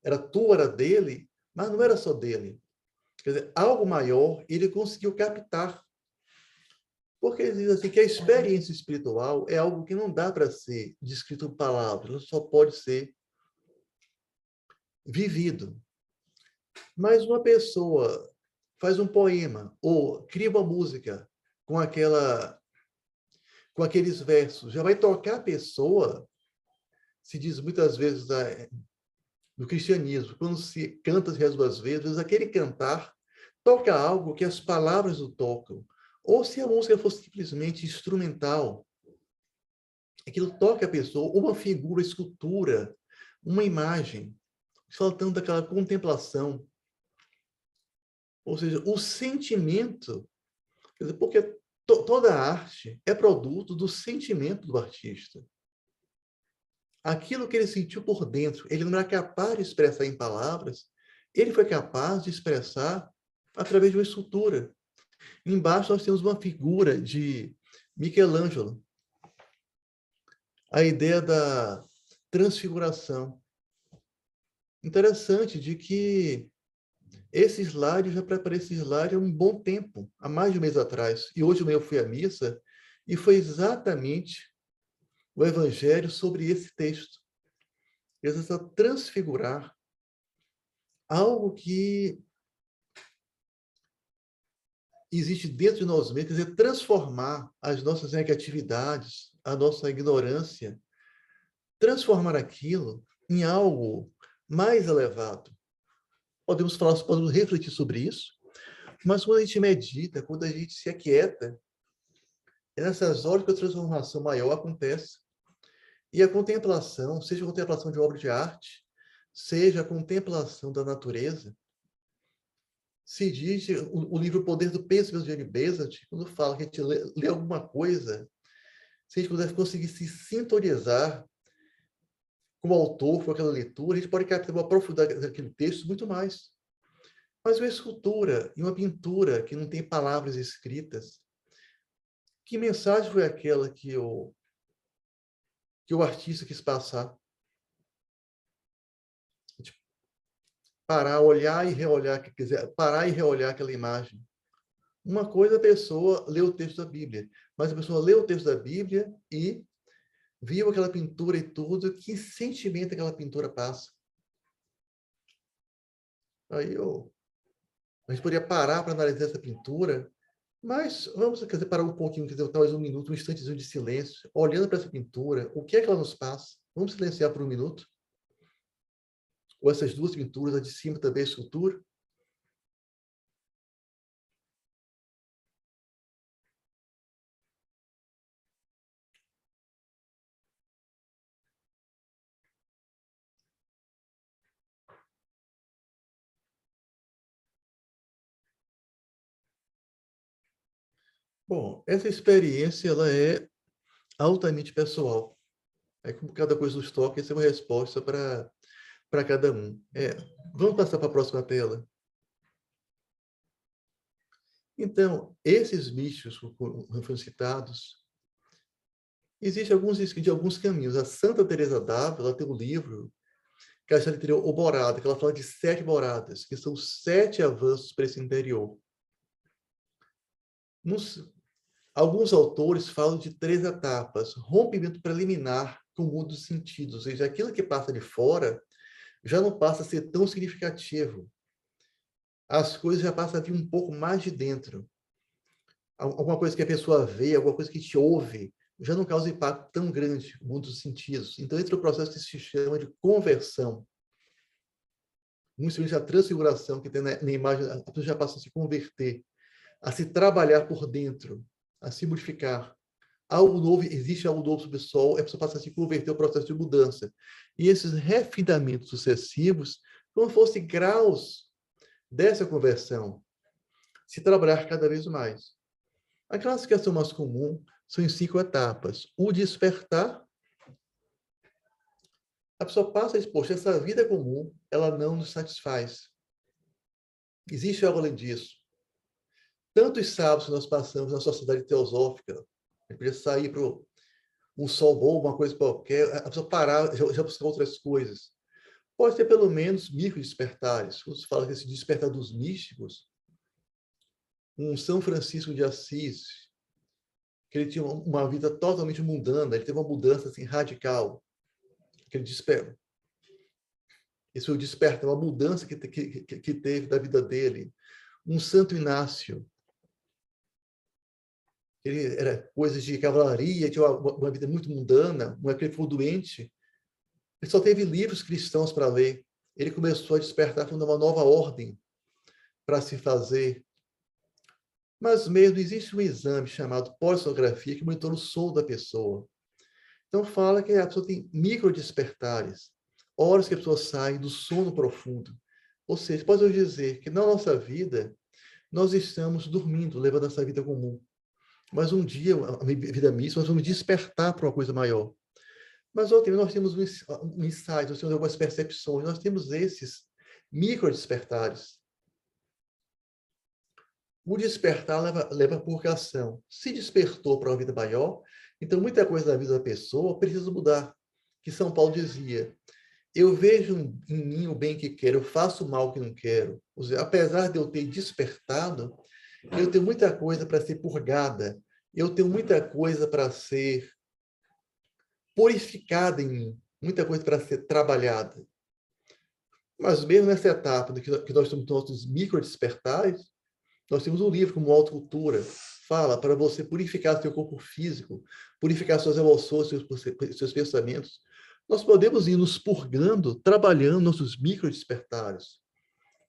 [SPEAKER 3] era tua, era dele, mas não era só dele. Quer dizer, algo maior ele conseguiu captar. Porque ele diz assim que a experiência espiritual é algo que não dá para ser descrito em palavras, ela só pode ser vivido. Mas uma pessoa faz um poema ou cria uma música com com aqueles versos, já vai tocar a pessoa, se diz muitas vezes no cristianismo, quando se canta as 2 vezes, aquele cantar toca algo que as palavras o tocam. Ou se a música for simplesmente instrumental, aquilo toca a pessoa, uma figura, escultura, uma imagem, faltando daquela contemplação. Ou seja, o sentimento, quer dizer, porque toda arte é produto do sentimento do artista. Aquilo que ele sentiu por dentro, ele não era capaz de expressar em palavras, ele foi capaz de expressar através de uma escultura. Embaixo nós temos uma figura de Michelangelo, a ideia da transfiguração. Interessante de que esse slide, eu já preparei esse slide há um bom tempo, há mais de um mês atrás. E hoje eu fui à missa e foi exatamente o evangelho sobre esse texto. Essa transfigurar algo que existe dentro de nós mesmos, quer dizer, transformar as nossas negatividades, a nossa ignorância, transformar aquilo em algo mais elevado. Podemos refletir sobre isso, mas quando a gente medita, quando a gente se aquieta, é nessas horas que a transformação maior acontece. E a contemplação, seja a contemplação de obra de arte, seja a contemplação da natureza, se diz, o livro Poder do Pensamento de Annie Besant, quando fala que a gente lê alguma coisa, se a gente puder conseguir se sintonizar com o autor, com aquela leitura, a gente pode captar uma profundidade daquele texto muito mais. Mas uma escultura e uma pintura que não tem palavras escritas, que mensagem foi aquela que o artista quis passar? Parar, olhar e reolhar, quer dizer, parar e reolhar aquela imagem. Uma coisa é a pessoa ler o texto da Bíblia, mas a pessoa lê o texto da Bíblia e viu aquela pintura e tudo, que sentimento aquela pintura passa. Aí a gente poderia parar para analisar essa pintura, mas vamos, quer dizer, parar um pouquinho, quer dizer, talvez um minuto, um instantezinho de silêncio, olhando para essa pintura, o que é que ela nos passa? Vamos silenciar por um minuto? Ou essas 2 pinturas, a de cima também, a escultura? Bom, essa experiência ela é altamente pessoal. É como cada coisa nos toca, essa é uma resposta para cada um. Vamos passar para a próxima tela. Então, esses místicos que foram citados, existem alguns caminhos. A Santa Teresa d'Ávila tem um livro que ela teria o Borada, que ela fala de 7 moradas, que são 7 avanços para esse interior. Alguns autores falam de 3 etapas. Rompimento preliminar com o mundo dos sentidos, ou seja, aquilo que passa de fora já não passa a ser tão significativo. As coisas já passam a vir um pouco mais de dentro. alguma coisa que a pessoa vê, alguma coisa que te ouve, já não causa impacto tão grande no mundo dos sentidos. Então, entra o processo que se chama de conversão. Muito a transfiguração que tem na imagem, a pessoa já passa a se converter, a se trabalhar por dentro, a se modificar. Algo novo, existe algo novo sobre o sol, a pessoa passa a se converter ao processo de mudança. E esses refinamentos sucessivos, como se fossem graus dessa conversão, se trabalhar cada vez mais. A classificação mais comum são em 5 etapas. O despertar, a pessoa passa a dizer, poxa, essa vida comum, ela não nos satisfaz. Existe algo além disso. Tantos sábados que nós passamos na sociedade teosófica, a gente podia sair para um sol bom, uma coisa qualquer, a pessoa parar, já buscar outras coisas. Pode ter pelo menos micro despertares. Quando se fala que esse despertar dos místicos, um São Francisco de Assis, que ele tinha uma vida totalmente mundana, ele teve uma mudança assim, radical, que ele desperta. Esse foi o despertar, uma mudança que teve da vida dele. Um Santo Inácio, ele era coisas de cavalaria, tinha uma vida muito mundana, uma que ele ficou doente. Ele só teve livros cristãos para ler. Ele começou a despertar para uma nova ordem para se fazer. Mas mesmo existe um exame chamado polissonografia que monitora o sono da pessoa. Então fala que a pessoa tem microdespertares, horas que a pessoa sai do sono profundo. Ou seja, pode dizer que na nossa vida nós estamos dormindo, levando essa vida comum. Mas um dia, a vida mista, nós vamos despertar para uma coisa maior. Mas ontem nós temos um insight, nós temos algumas percepções, nós temos esses microdespertares. O despertar leva à purgação. Se despertou para uma vida maior, então muita coisa da vida da pessoa precisa mudar. Que São Paulo dizia, eu vejo em mim o bem que quero, eu faço o mal que não quero. Ou seja, apesar de eu ter despertado, eu tenho muita coisa para ser purgada, eu tenho muita coisa para ser purificada em mim, muita coisa para ser trabalhada. Mas mesmo nessa etapa que nós temos nossos microdespertares, nós temos um livro como Autocultura, fala para você purificar seu corpo físico, purificar suas emoções, seus pensamentos. Nós podemos ir nos purgando, trabalhando nossos microdespertares.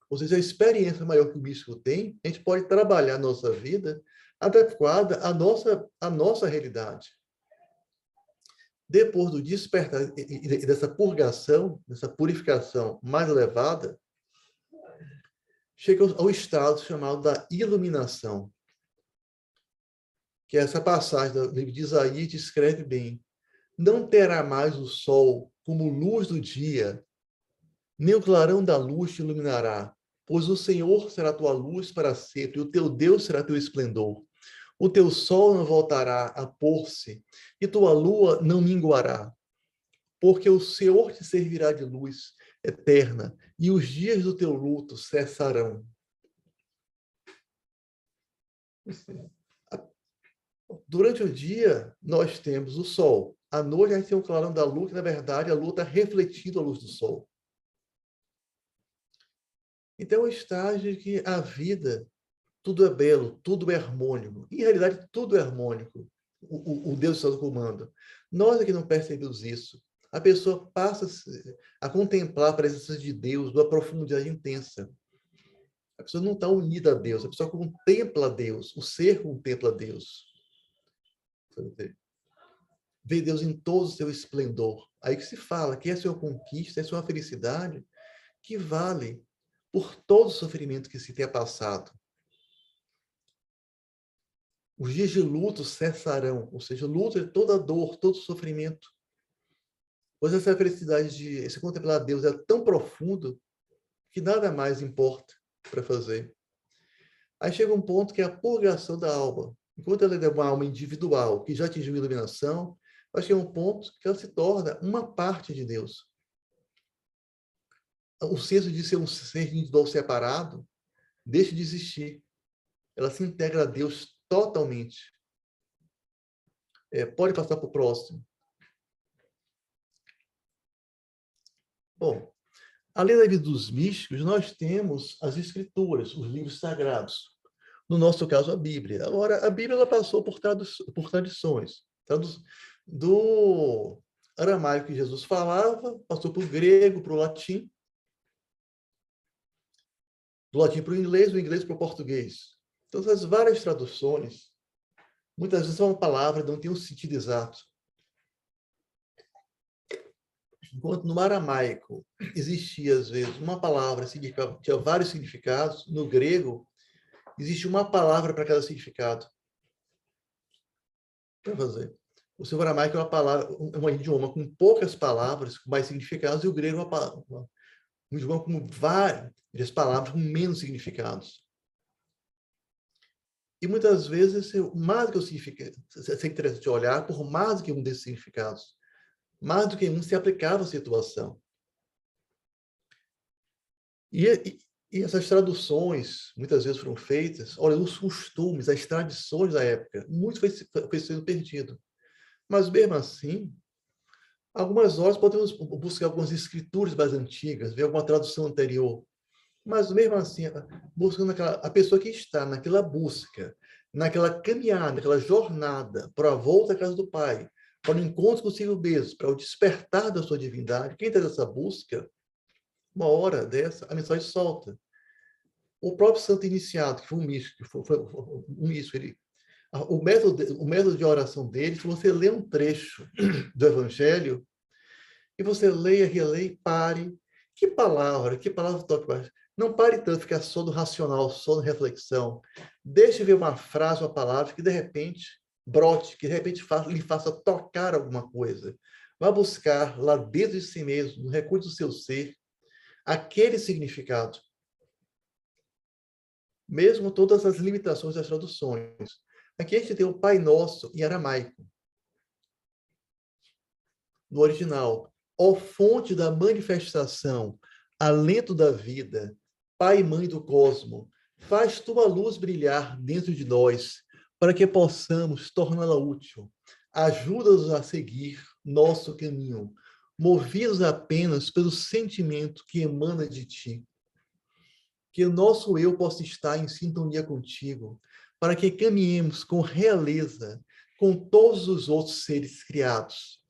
[SPEAKER 3] Ou seja, a experiência maior que o místico tem, a gente pode trabalhar a nossa vida adequada à nossa realidade. Depois do despertar e dessa purgação, dessa purificação mais elevada, chega ao estado chamado da iluminação, que é essa passagem do livro de Isaías descreve bem. Não terá mais o sol como luz do dia, nem o clarão da luz te iluminará, pois o Senhor será tua luz para sempre, e o teu Deus será teu esplendor. O teu sol não voltará a pôr-se, e tua lua não minguará, porque o Senhor te servirá de luz eterna, e os dias do teu luto cessarão. Durante o dia, nós temos o sol. À noite, a gente tem o clarão da lua, que, na verdade, a lua está refletindo a luz do sol. Então, é o estágio de que a vida, tudo é belo, tudo é harmônico. Em realidade, tudo é harmônico. O Deus está no comando. Nós é que não percebemos isso. A pessoa passa a contemplar a presença de Deus numa profundidade intensa. A pessoa não está unida a Deus, a pessoa contempla Deus, o ser contempla Deus. Vê Deus em todo o seu esplendor. Aí que se fala que essa é uma conquista, essa é uma felicidade que vale por todo o sofrimento que se tenha passado. Os dias de luto cessarão, ou seja, o luto é toda a dor, todo o sofrimento. Pois essa felicidade de se contemplar Deus é tão profundo que nada mais importa para fazer. Aí chega um ponto que é a purgação da alma. Enquanto ela é uma alma individual, que já atingiu a iluminação, vai chegar um ponto que ela se torna uma parte de Deus. O senso de ser um ser individual separado deixa de existir. Ela se integra a Deus totalmente. Pode passar para o próximo. Bom, além da vida dos místicos, nós temos as escrituras, os livros sagrados. No nosso caso, a Bíblia. Agora, a Bíblia ela passou por tradições. Do aramaico que Jesus falava, passou para o grego, para o latim, do latim para o inglês, do inglês para o português. Então, essas várias traduções, muitas vezes uma palavra não tem um sentido exato. Enquanto no aramaico existia, às vezes, uma palavra que tinha vários significados, no grego, existe uma palavra para cada significado. Para fazer. O seu aramaico é uma palavra, um idioma com poucas palavras, com mais significados, e o grego é um idioma com várias palavras com menos significados. E muitas vezes, mais do que o significado, é interessante olhar por mais do que um desses significados. Mais do que um se aplicava à situação. E essas traduções, muitas vezes foram feitas, olha, os costumes, as tradições da época, muito foi sendo perdido. Mas, mesmo assim, algumas horas podemos buscar algumas escrituras mais antigas, ver alguma tradução anterior. Mas, mesmo assim, buscando a pessoa que está naquela busca, naquela caminhada, naquela jornada para a volta à casa do Pai, para o encontro consigo mesmo, para o despertar da sua divindade, quem está nessa busca, uma hora dessa, a mensagem solta. O próprio santo iniciado, que foi um místico, o método de oração dele, se você lê um trecho do Evangelho, e você leia, releia, pare. Que palavra toque mais. Não pare tanto, ficar só no racional, só na reflexão. Deixe ver uma frase, uma palavra que de repente brote, que de repente lhe faça tocar alguma coisa. Vá buscar lá dentro de si mesmo, no recurso do seu ser, aquele significado. Mesmo todas as limitações das traduções. Aqui a gente tem o Pai Nosso em aramaico. No original, ó fonte da manifestação, alento da vida, Pai e Mãe do cosmo, faz tua luz brilhar dentro de nós, para que possamos torná-la útil. Ajuda-nos a seguir nosso caminho, movidos apenas pelo sentimento que emana de ti. Que o nosso eu possa estar em sintonia contigo, para que caminhemos com realeza com todos os outros seres criados.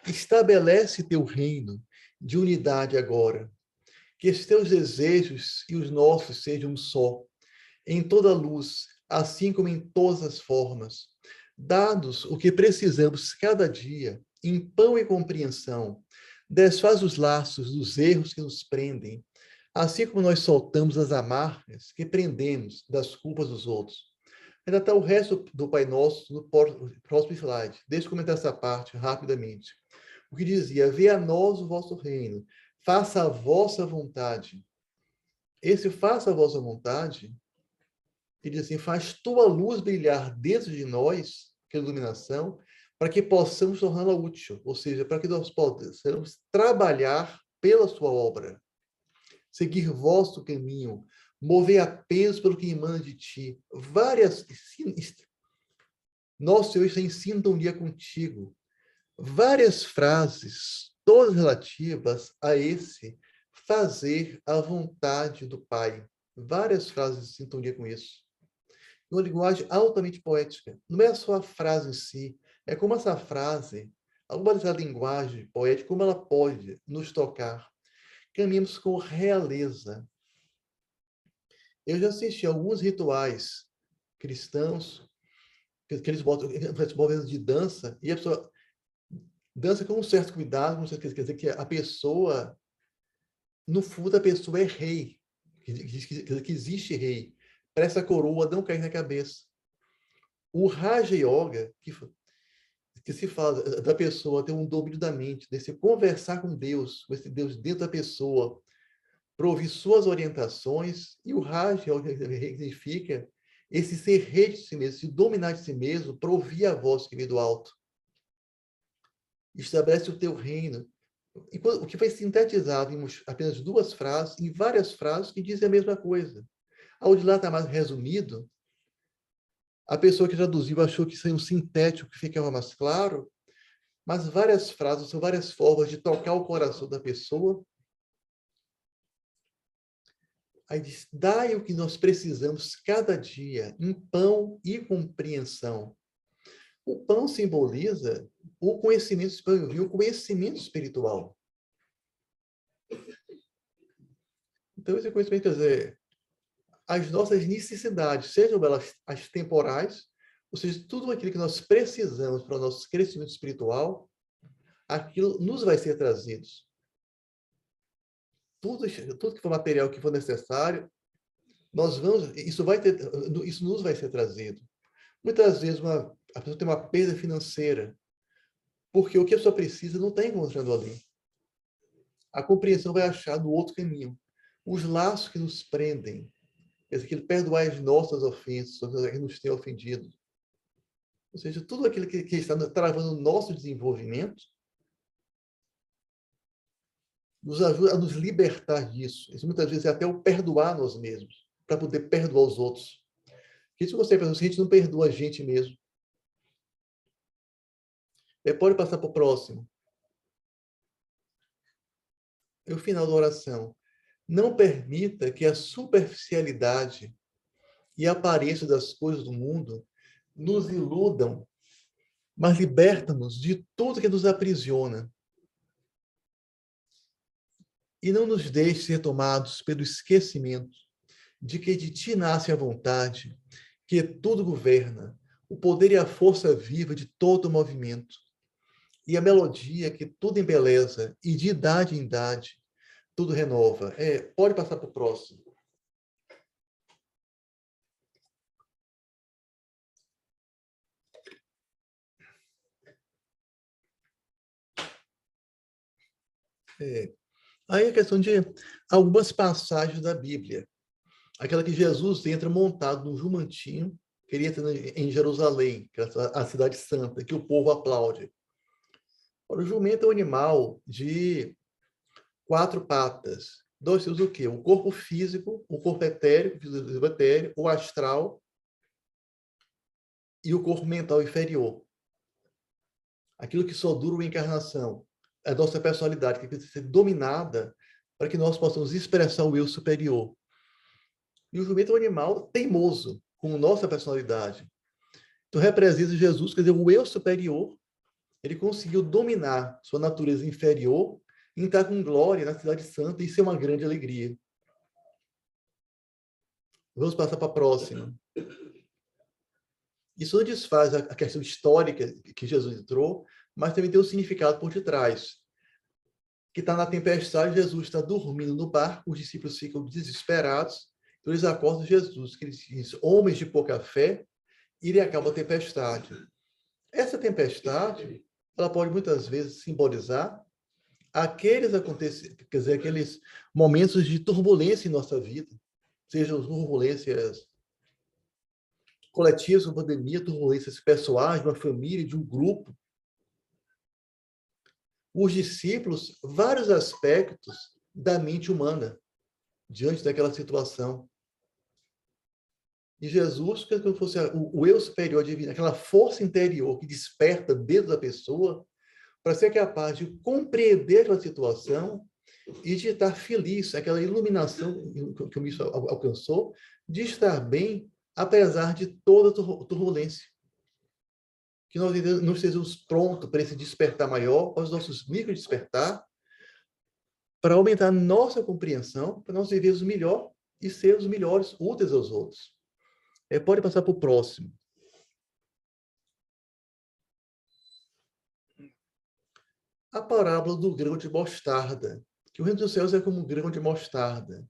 [SPEAKER 3] Estabelece teu reino de unidade agora. Que os teus desejos e os nossos sejam um só, em toda luz, assim como em todas as formas. Dá-nos o que precisamos cada dia, em pão e compreensão. Desfaz os laços dos erros que nos prendem, assim como nós soltamos as amarras que prendemos das culpas dos outros. Ainda está o resto do Pai Nosso no próximo slide. Deixa eu comentar essa parte rapidamente. O que dizia, venha a nós o vosso reino, faça a vossa vontade. Esse faça a vossa vontade, ele diz assim, faz tua luz brilhar dentro de nós, que é a iluminação, para que possamos torná-la útil, ou seja, para que nós possamos trabalhar pela sua obra, seguir vosso caminho, mover apenas pelo que emana de ti. Nosso eu está em sintonia contigo. Várias frases, todas relativas a esse fazer a vontade do Pai. Várias frases em sintonia com isso. Uma linguagem altamente poética. Não é só a frase em si, é como essa frase, alguma dessa linguagem poética, como ela pode nos tocar. Caminhamos com realeza. Eu já assisti a alguns rituais cristãos que eles botam movimentos de dança e a pessoa dança com um certo cuidado, quer dizer que a pessoa, no fundo, a pessoa é rei, que existe rei, para essa coroa não cair na cabeça. O Raja Yoga, que se fala da pessoa ter um domínio da mente, de se conversar com esse Deus dentro da pessoa, para ouvir suas orientações, e o Raja Yoga significa esse ser rei de si mesmo, se dominar de si mesmo, para ouvir a voz que vem do alto. Estabelece o teu reino. E o que foi sintetizado em apenas duas frases, em várias frases que dizem a mesma coisa. Ao de lá está mais resumido, a pessoa que traduziu achou que isso é um sintético que ficava mais claro, mas várias frases são várias formas de tocar o coração da pessoa Aí diz, dai o que nós precisamos cada dia, em pão e compreensão. O pão simboliza o conhecimento espiritual, o conhecimento espiritual. Então, esse conhecimento, quer dizer, as nossas necessidades, sejam elas as temporais, ou seja, tudo aquilo que nós precisamos para o nosso crescimento espiritual, aquilo nos vai ser trazido. Tudo que for material que for necessário, isso nos vai ser trazido. Muitas vezes a pessoa tem uma perda financeira, porque o que a pessoa precisa não está encontrando ali. A compreensão vai achar no outro caminho. Os laços que nos prendem, aquele perdoar as nossas ofensas, que nos tem ofendido. Ou seja, tudo aquilo que está travando o nosso desenvolvimento, nos ajuda a nos libertar disso. Isso muitas vezes é até o perdoar nós mesmos, para poder perdoar os outros. Porque se você se a gente não perdoa a gente mesmo, pode passar para o próximo. É o final da oração. Não permita que a superficialidade e a aparência das coisas do mundo nos iludam, mas liberta-nos de tudo que nos aprisiona. E não nos deixe ser tomados pelo esquecimento de que de ti nasce a vontade, que tudo governa, o poder e a força viva de todo o movimento, e a melodia que tudo embeleza, e de idade em idade, tudo renova. Pode passar para o próximo. Aí a questão de algumas passagens da Bíblia. Aquela que Jesus entra montado num jumentinho, que ele entra em Jerusalém, que é a cidade santa, que o povo aplaude. O jumento é um animal de 4 patas. Dois seus o quê? O corpo físico, o corpo etérico, o astral e o corpo mental inferior. Aquilo que só dura uma encarnação. A nossa personalidade, que precisa ser dominada para que nós possamos expressar o eu superior. E o jumento é um animal teimoso, com nossa personalidade. Então, representa Jesus, quer dizer, o eu superior, ele conseguiu dominar sua natureza inferior e entrar com glória na cidade santa, e isso é uma grande alegria. Vamos passar para a próxima. Isso não desfaz a questão histórica que Jesus entrou, mas também tem um significado por detrás. Que está na tempestade, Jesus está dormindo no barco, os discípulos ficam desesperados, então eles acordam Jesus, que eles dizem, homens de pouca fé, e ele acaba a tempestade. Essa tempestade, ela pode muitas vezes simbolizar quer dizer, aqueles momentos de turbulência em nossa vida, sejam turbulências coletivas, uma pandemia, turbulências pessoais, de uma família, de um grupo. Os discípulos, vários aspectos da mente humana diante daquela situação. E Jesus, que fosse o eu superior divino, aquela força interior que desperta dentro da pessoa, para ser capaz de compreender aquela situação e de estar feliz, aquela iluminação que o Micho alcançou, de estar bem, apesar de toda turbulência. Que nós não estejamos prontos para esse despertar maior, para os nossos micro despertar, para aumentar nossa compreensão, para nós vivermos melhor e sermos melhores, úteis aos outros. Pode passar para o próximo. A parábola do grão de mostarda, que o reino dos céus é como um grão de mostarda,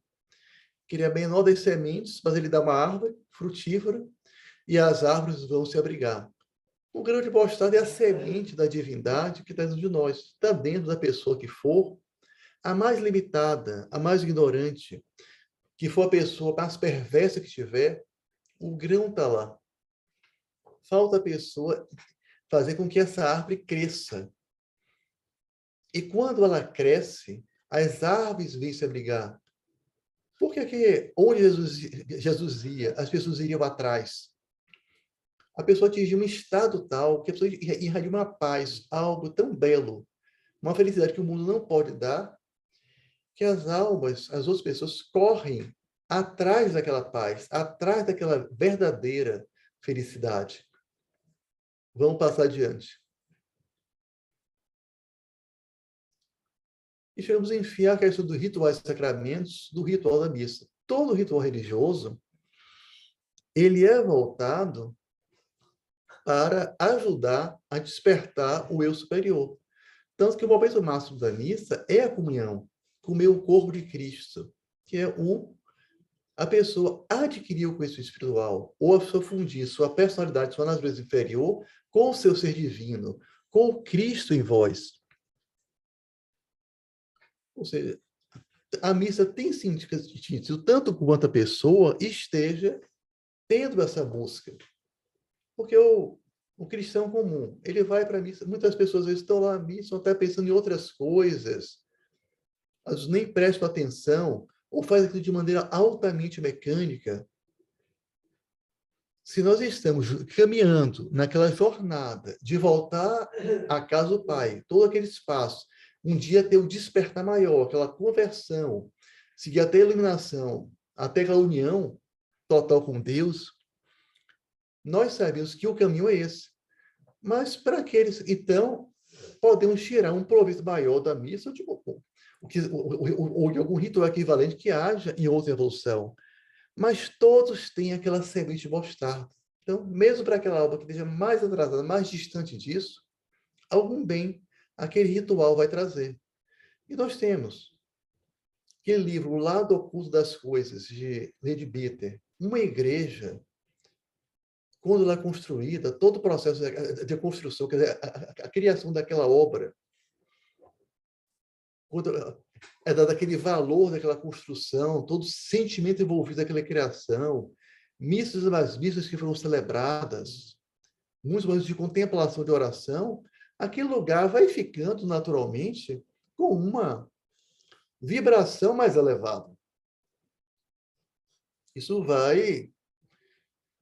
[SPEAKER 3] que ele é menor das sementes, mas ele dá uma árvore frutífera e as árvores vão se abrigar. O grão de mostarda é a semente da divindade que está dentro de nós, está dentro da pessoa que for, a mais limitada, a mais ignorante, que for a pessoa mais perversa que tiver, o grão está lá. Falta a pessoa fazer com que essa árvore cresça. E quando ela cresce, as árvores vêm se abrigar. Por que onde Jesus ia, as pessoas iriam atrás? A pessoa atingiu um estado tal que a pessoa irradia uma paz, algo tão belo, uma felicidade que o mundo não pode dar, que as almas, as outras pessoas correm atrás daquela paz, atrás daquela verdadeira felicidade. Vamos passar adiante. E chegamos, enfim, à questão dos rituais sacramentos, do ritual da missa. Todo ritual religioso, ele é voltado para ajudar a despertar o eu superior. Tanto que o momento máximo da missa é a comunhão, comer o corpo de Cristo, que é a pessoa adquirir o conhecimento espiritual, ou a pessoa fundir sua personalidade, sua natureza inferior, com o seu ser divino, com o Cristo em vós. Ou seja, a missa tem sentido tanto quanto a pessoa esteja tendo essa busca. Porque o cristão comum, ele vai para a missa, muitas pessoas às vezes estão lá na missa, estão até pensando em outras coisas, elas nem prestam atenção, ou fazem aquilo de maneira altamente mecânica. Se nós estamos caminhando naquela jornada de voltar à casa do Pai, todo aquele espaço, um dia ter um despertar maior, aquela conversão, seguir até a iluminação, até aquela união total com Deus, nós sabemos que o caminho é esse. Mas para aqueles, então, podemos tirar um proveito maior da missa, tipo, ou de algum ritual equivalente que haja em outra evolução. Mas todos têm aquela semente de mostarda. Então, mesmo para aquela alma que esteja mais atrasada, mais distante disso, algum bem aquele ritual vai trazer. E nós temos aquele livro, O Lado Oculto das Coisas, de Lady Bitter. Uma igreja, quando ela é construída, todo o processo de construção, quer dizer, a criação daquela obra, quando é dado aquele valor daquela construção, todo o sentimento envolvido naquela criação, missas e mais missas que foram celebradas, muitos momentos de contemplação, de oração, aquele lugar vai ficando naturalmente com uma vibração mais elevada. Isso vai...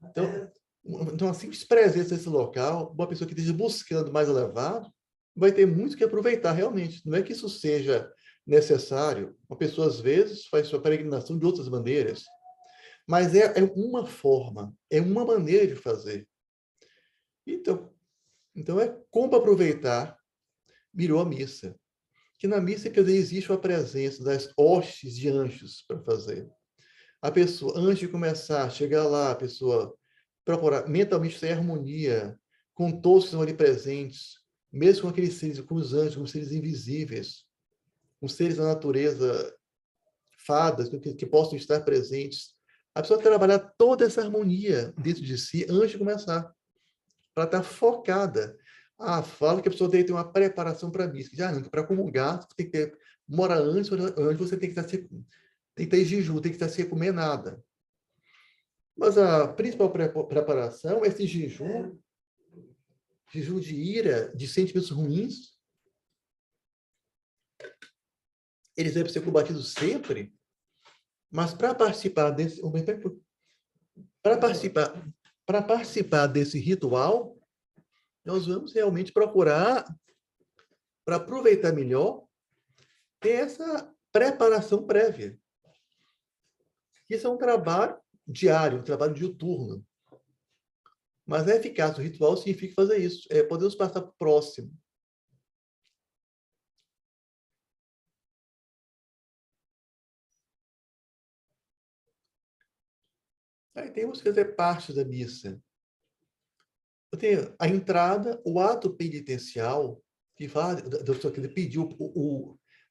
[SPEAKER 3] Então, a simples presença nesse local, uma pessoa que esteja buscando mais elevado, vai ter muito que aproveitar realmente. Não é que isso seja necessário. Uma pessoa, às vezes, faz sua peregrinação de outras maneiras, mas é uma forma, é uma maneira de fazer. Então é como aproveitar, virou a missa. Que na missa, quer dizer, existe uma presença das hostes de anjos para fazer. A pessoa, antes de começar, chegar lá, a pessoa procurar mentalmente ter harmonia com todos que estão ali presentes, mesmo com aqueles seres, com os anjos, com os seres invisíveis, com seres da natureza, fadas, que possam estar presentes. A pessoa trabalhar toda essa harmonia dentro de si antes de começar, para estar focada. Ah, fala que a pessoa tem que ter uma preparação para a missa. Para comungar, você tem que ter, mora antes você tem que estar, tem que estar em jejum, tem que estar sem comer nada. Mas a principal preparação é esse jejum, jejum de ira, de sentimentos ruins. Eles devem ser combatidos sempre, mas para participar, para participar desse ritual, nós vamos realmente procurar, para aproveitar melhor, ter essa preparação prévia. Isso é um trabalho diário, um trabalho diuturno. Mas a eficácia do ritual significa fazer isso. Podemos passar para o próximo. Aí temos que fazer parte da missa. Eu tenho a entrada, o ato penitencial, que fala, que ele pediu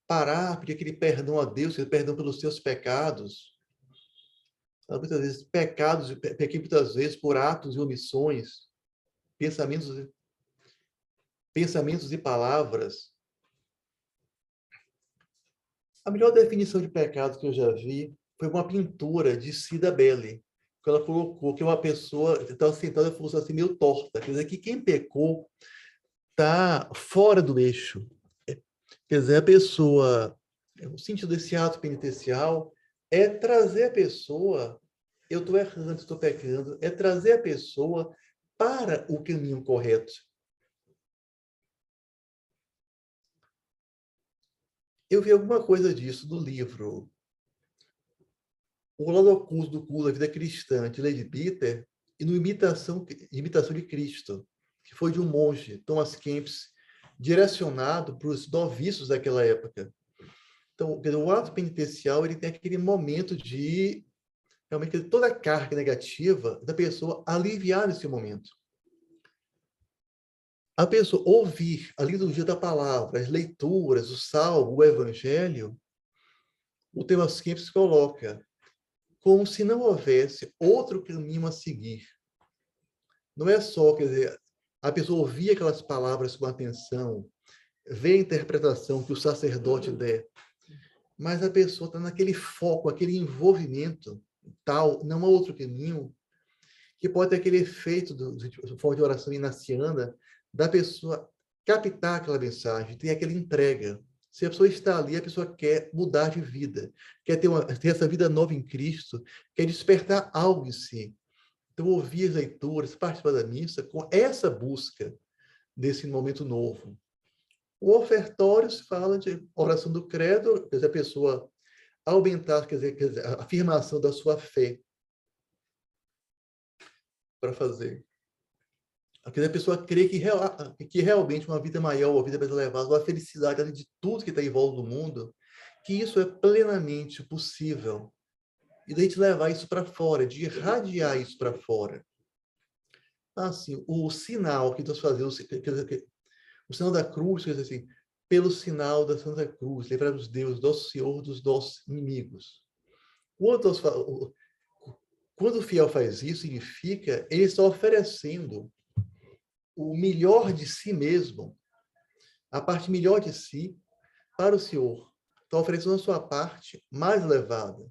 [SPEAKER 3] parar, pedir aquele perdão a Deus, aquele perdão pelos seus pecados. Muitas vezes, pecados, pequei muitas vezes por atos e omissões, pensamentos, pensamentos e palavras. A melhor definição de pecado que eu já vi foi uma pintura de Cida Belli, que ela colocou que uma pessoa estava sentada e falou assim, meio torta. Quer dizer, que quem pecou está fora do eixo. Quer dizer, a pessoa, o sentido desse ato penitencial é trazer a pessoa, eu estou errando, estou pecando, é trazer a pessoa para o caminho correto. Eu vi alguma coisa disso no livro O lado oculto do culto da vida cristã de Leadbeater e no Imitação de Cristo, que foi de um monge, Thomas Kempis, direcionado para os noviços daquela época. Então, o ato penitencial ele tem aquele momento de realmente toda a carga negativa da pessoa aliviar nesse momento. A pessoa ouvir a liturgia da palavra, as leituras, o salmo, o evangelho, o Thomas Kempis coloca como se não houvesse outro caminho a seguir. Não é só, quer dizer, a pessoa ouvir aquelas palavras com atenção, ver a interpretação que o sacerdote der, mas a pessoa está naquele foco, aquele envolvimento tal, não há outro caminho, que pode ter aquele efeito do forma de oração inaciana, da pessoa captar aquela mensagem, ter aquela entrega. Se a pessoa está ali, a pessoa quer mudar de vida, quer ter essa vida nova em Cristo, quer despertar algo em si. Então, ouvir as leituras, participar da missa com essa busca desse momento novo. O ofertório se fala de oração do credo, quer dizer, a pessoa aumentar, quer dizer, a afirmação da sua fé para fazer. Quer dizer, a pessoa crê que realmente uma vida maior, uma vida mais elevada, uma felicidade além de tudo que está em volta do mundo, que isso é plenamente possível. E daí de levar isso para fora, de irradiar isso para fora. Assim, o sinal que nós fazemos, o sinal da cruz, quer dizer assim, pelo sinal da Santa Cruz, livrarmos Deus, nosso Senhor, dos nossos inimigos. Quando o fiel faz isso, significa ele está oferecendo o melhor de si mesmo, a parte melhor de si, para o Senhor. Está oferecendo a sua parte mais elevada.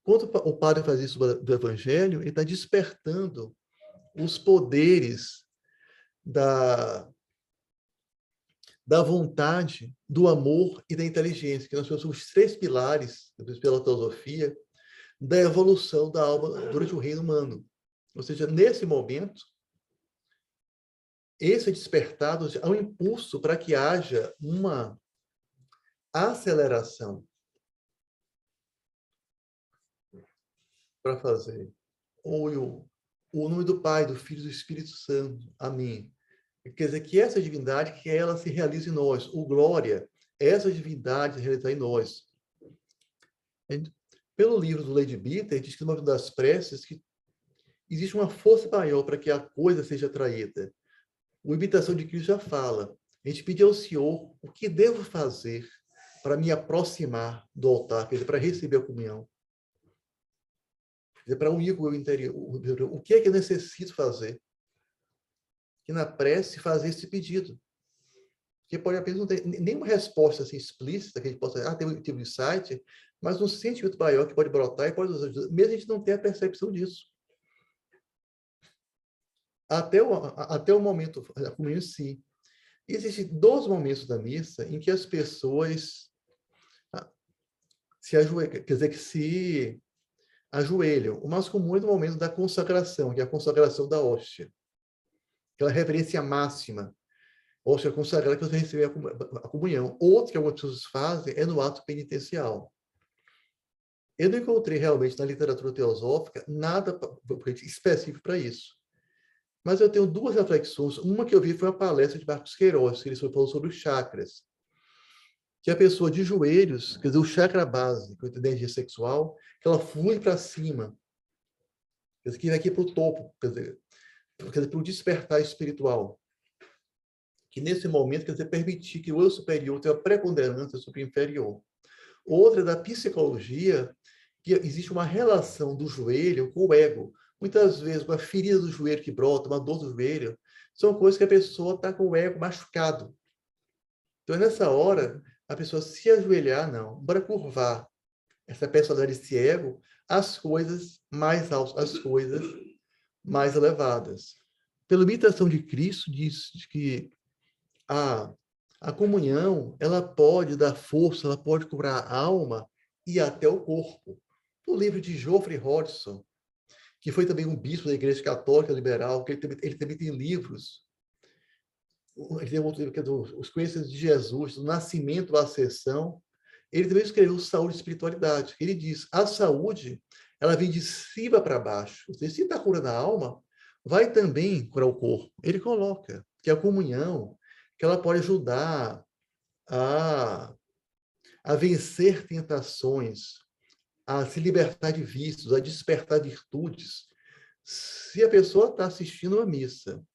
[SPEAKER 3] Quando o padre faz isso do Evangelho, ele está despertando os poderes da vontade, do amor e da inteligência, que nós somos os três pilares, pela filosofia, da evolução da alma durante o reino humano. Ou seja, nesse momento, esse é despertado há um impulso para que haja uma aceleração para fazer. O nome do Pai, do Filho e do Espírito Santo. Amém. Quer dizer, que essa divindade, que ela se realize em nós. O glória, essa divindade se realizar em nós. Pelo livro do Leadbeater, diz que no momento das preces, que existe uma força maior para que a coisa seja atraída. O Imitação de Cristo já fala. A gente pede ao Senhor o que devo fazer para me aproximar do altar, quer dizer, para receber a comunhão. Quer dizer, para unir com o meu interior. O que é que eu necessito fazer? Que na prece fazer esse pedido. Porque pode apenas não ter nenhuma resposta assim, explícita que a gente possa ter um insight, mas um sentimento maior que pode brotar e pode nos ajudar, mesmo a gente não ter a percepção disso. Até o momento, a comunhão em si. Existem 2 momentos da missa em que as pessoas se ajoelham, quer dizer, que se ajoelham. O mais comum é no momento da consagração, que é a consagração da hóstia. Aquela reverência máxima. Hóstia consagrada que você recebe a comunhão. Outro que algumas pessoas fazem é no ato penitencial. Eu não encontrei realmente na literatura teosófica nada específico para isso. Mas eu tenho 2 reflexões. Uma que eu vi foi uma palestra de Marcos Queiroz, que ele falou sobre os chakras. Que a pessoa de joelhos, quer dizer, o chakra base, que é a energia sexual, que ela flui para cima. Quer dizer, que vai aqui para o topo, quer dizer, para o despertar espiritual. Que nesse momento, quer dizer, permitir que o eu superior tenha preponderância sobre o inferior. Outra é da psicologia, que existe uma relação do joelho com o ego. Muitas vezes, uma ferida do joelho que brota, uma dor do joelho, são coisas que a pessoa está com o ego machucado. Então, nessa hora, a pessoa se ajoelhar, não, para curvar essa personalidade, esse ego, as coisas mais altas, as coisas mais elevadas. Pela imitação de Cristo, diz que a comunhão, ela pode dar força, ela pode curar a alma e até o corpo. O livro de Geoffrey Hodgson, que foi também um bispo da Igreja Católica Liberal, que ele também tem livros. Ele tem outro livro que é Os Conhecimentos de Jesus, do Nascimento à Ascensão. Ele também escreveu Saúde e Espiritualidade. Ele diz, a saúde, ela vem de cima para baixo. Ou seja, se está curando a alma, vai também curar o corpo. Ele coloca que a comunhão, que ela pode ajudar a, a vencer tentações, a se libertar de vícios, a despertar virtudes. Se a pessoa está assistindo uma missa,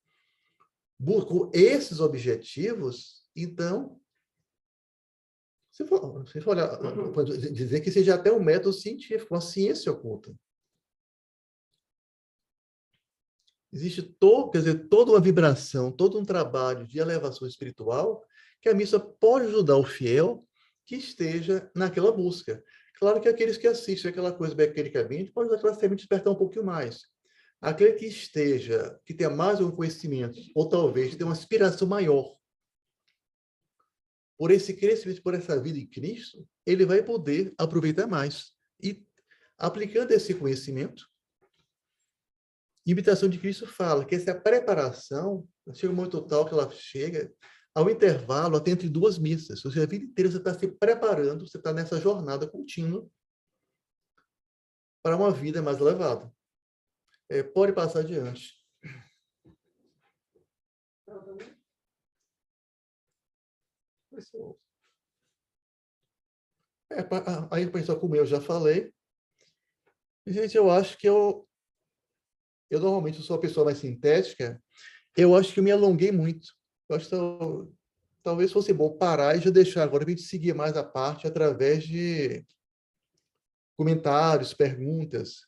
[SPEAKER 3] busca esses objetivos, então, se for olhar, pode dizer que seja até um método científico, uma ciência oculta. Existe quer dizer, toda uma vibração, todo um trabalho de elevação espiritual que a missa pode ajudar o fiel que esteja naquela busca. Claro que aqueles que assistem aquela coisa mecanicamente pode aquela semente despertar um pouquinho mais. Aquele que esteja, que tenha mais um conhecimento, ou talvez tenha uma aspiração maior por esse crescimento, por essa vida em Cristo, ele vai poder aproveitar mais. E aplicando esse conhecimento, a imitação de Cristo fala que essa preparação, chega um momento tal que ela chega ao intervalo até entre duas missas. Ou seja, a vida inteira você está se preparando, você está nessa jornada contínua para uma vida mais elevada. Pode passar adiante. Aí a pessoa, como eu já falei, gente, eu acho que eu normalmente sou uma pessoa mais sintética, eu acho que eu me alonguei muito. Eu acho que talvez fosse bom parar e já deixar agora para a gente seguir mais a parte através de comentários, perguntas.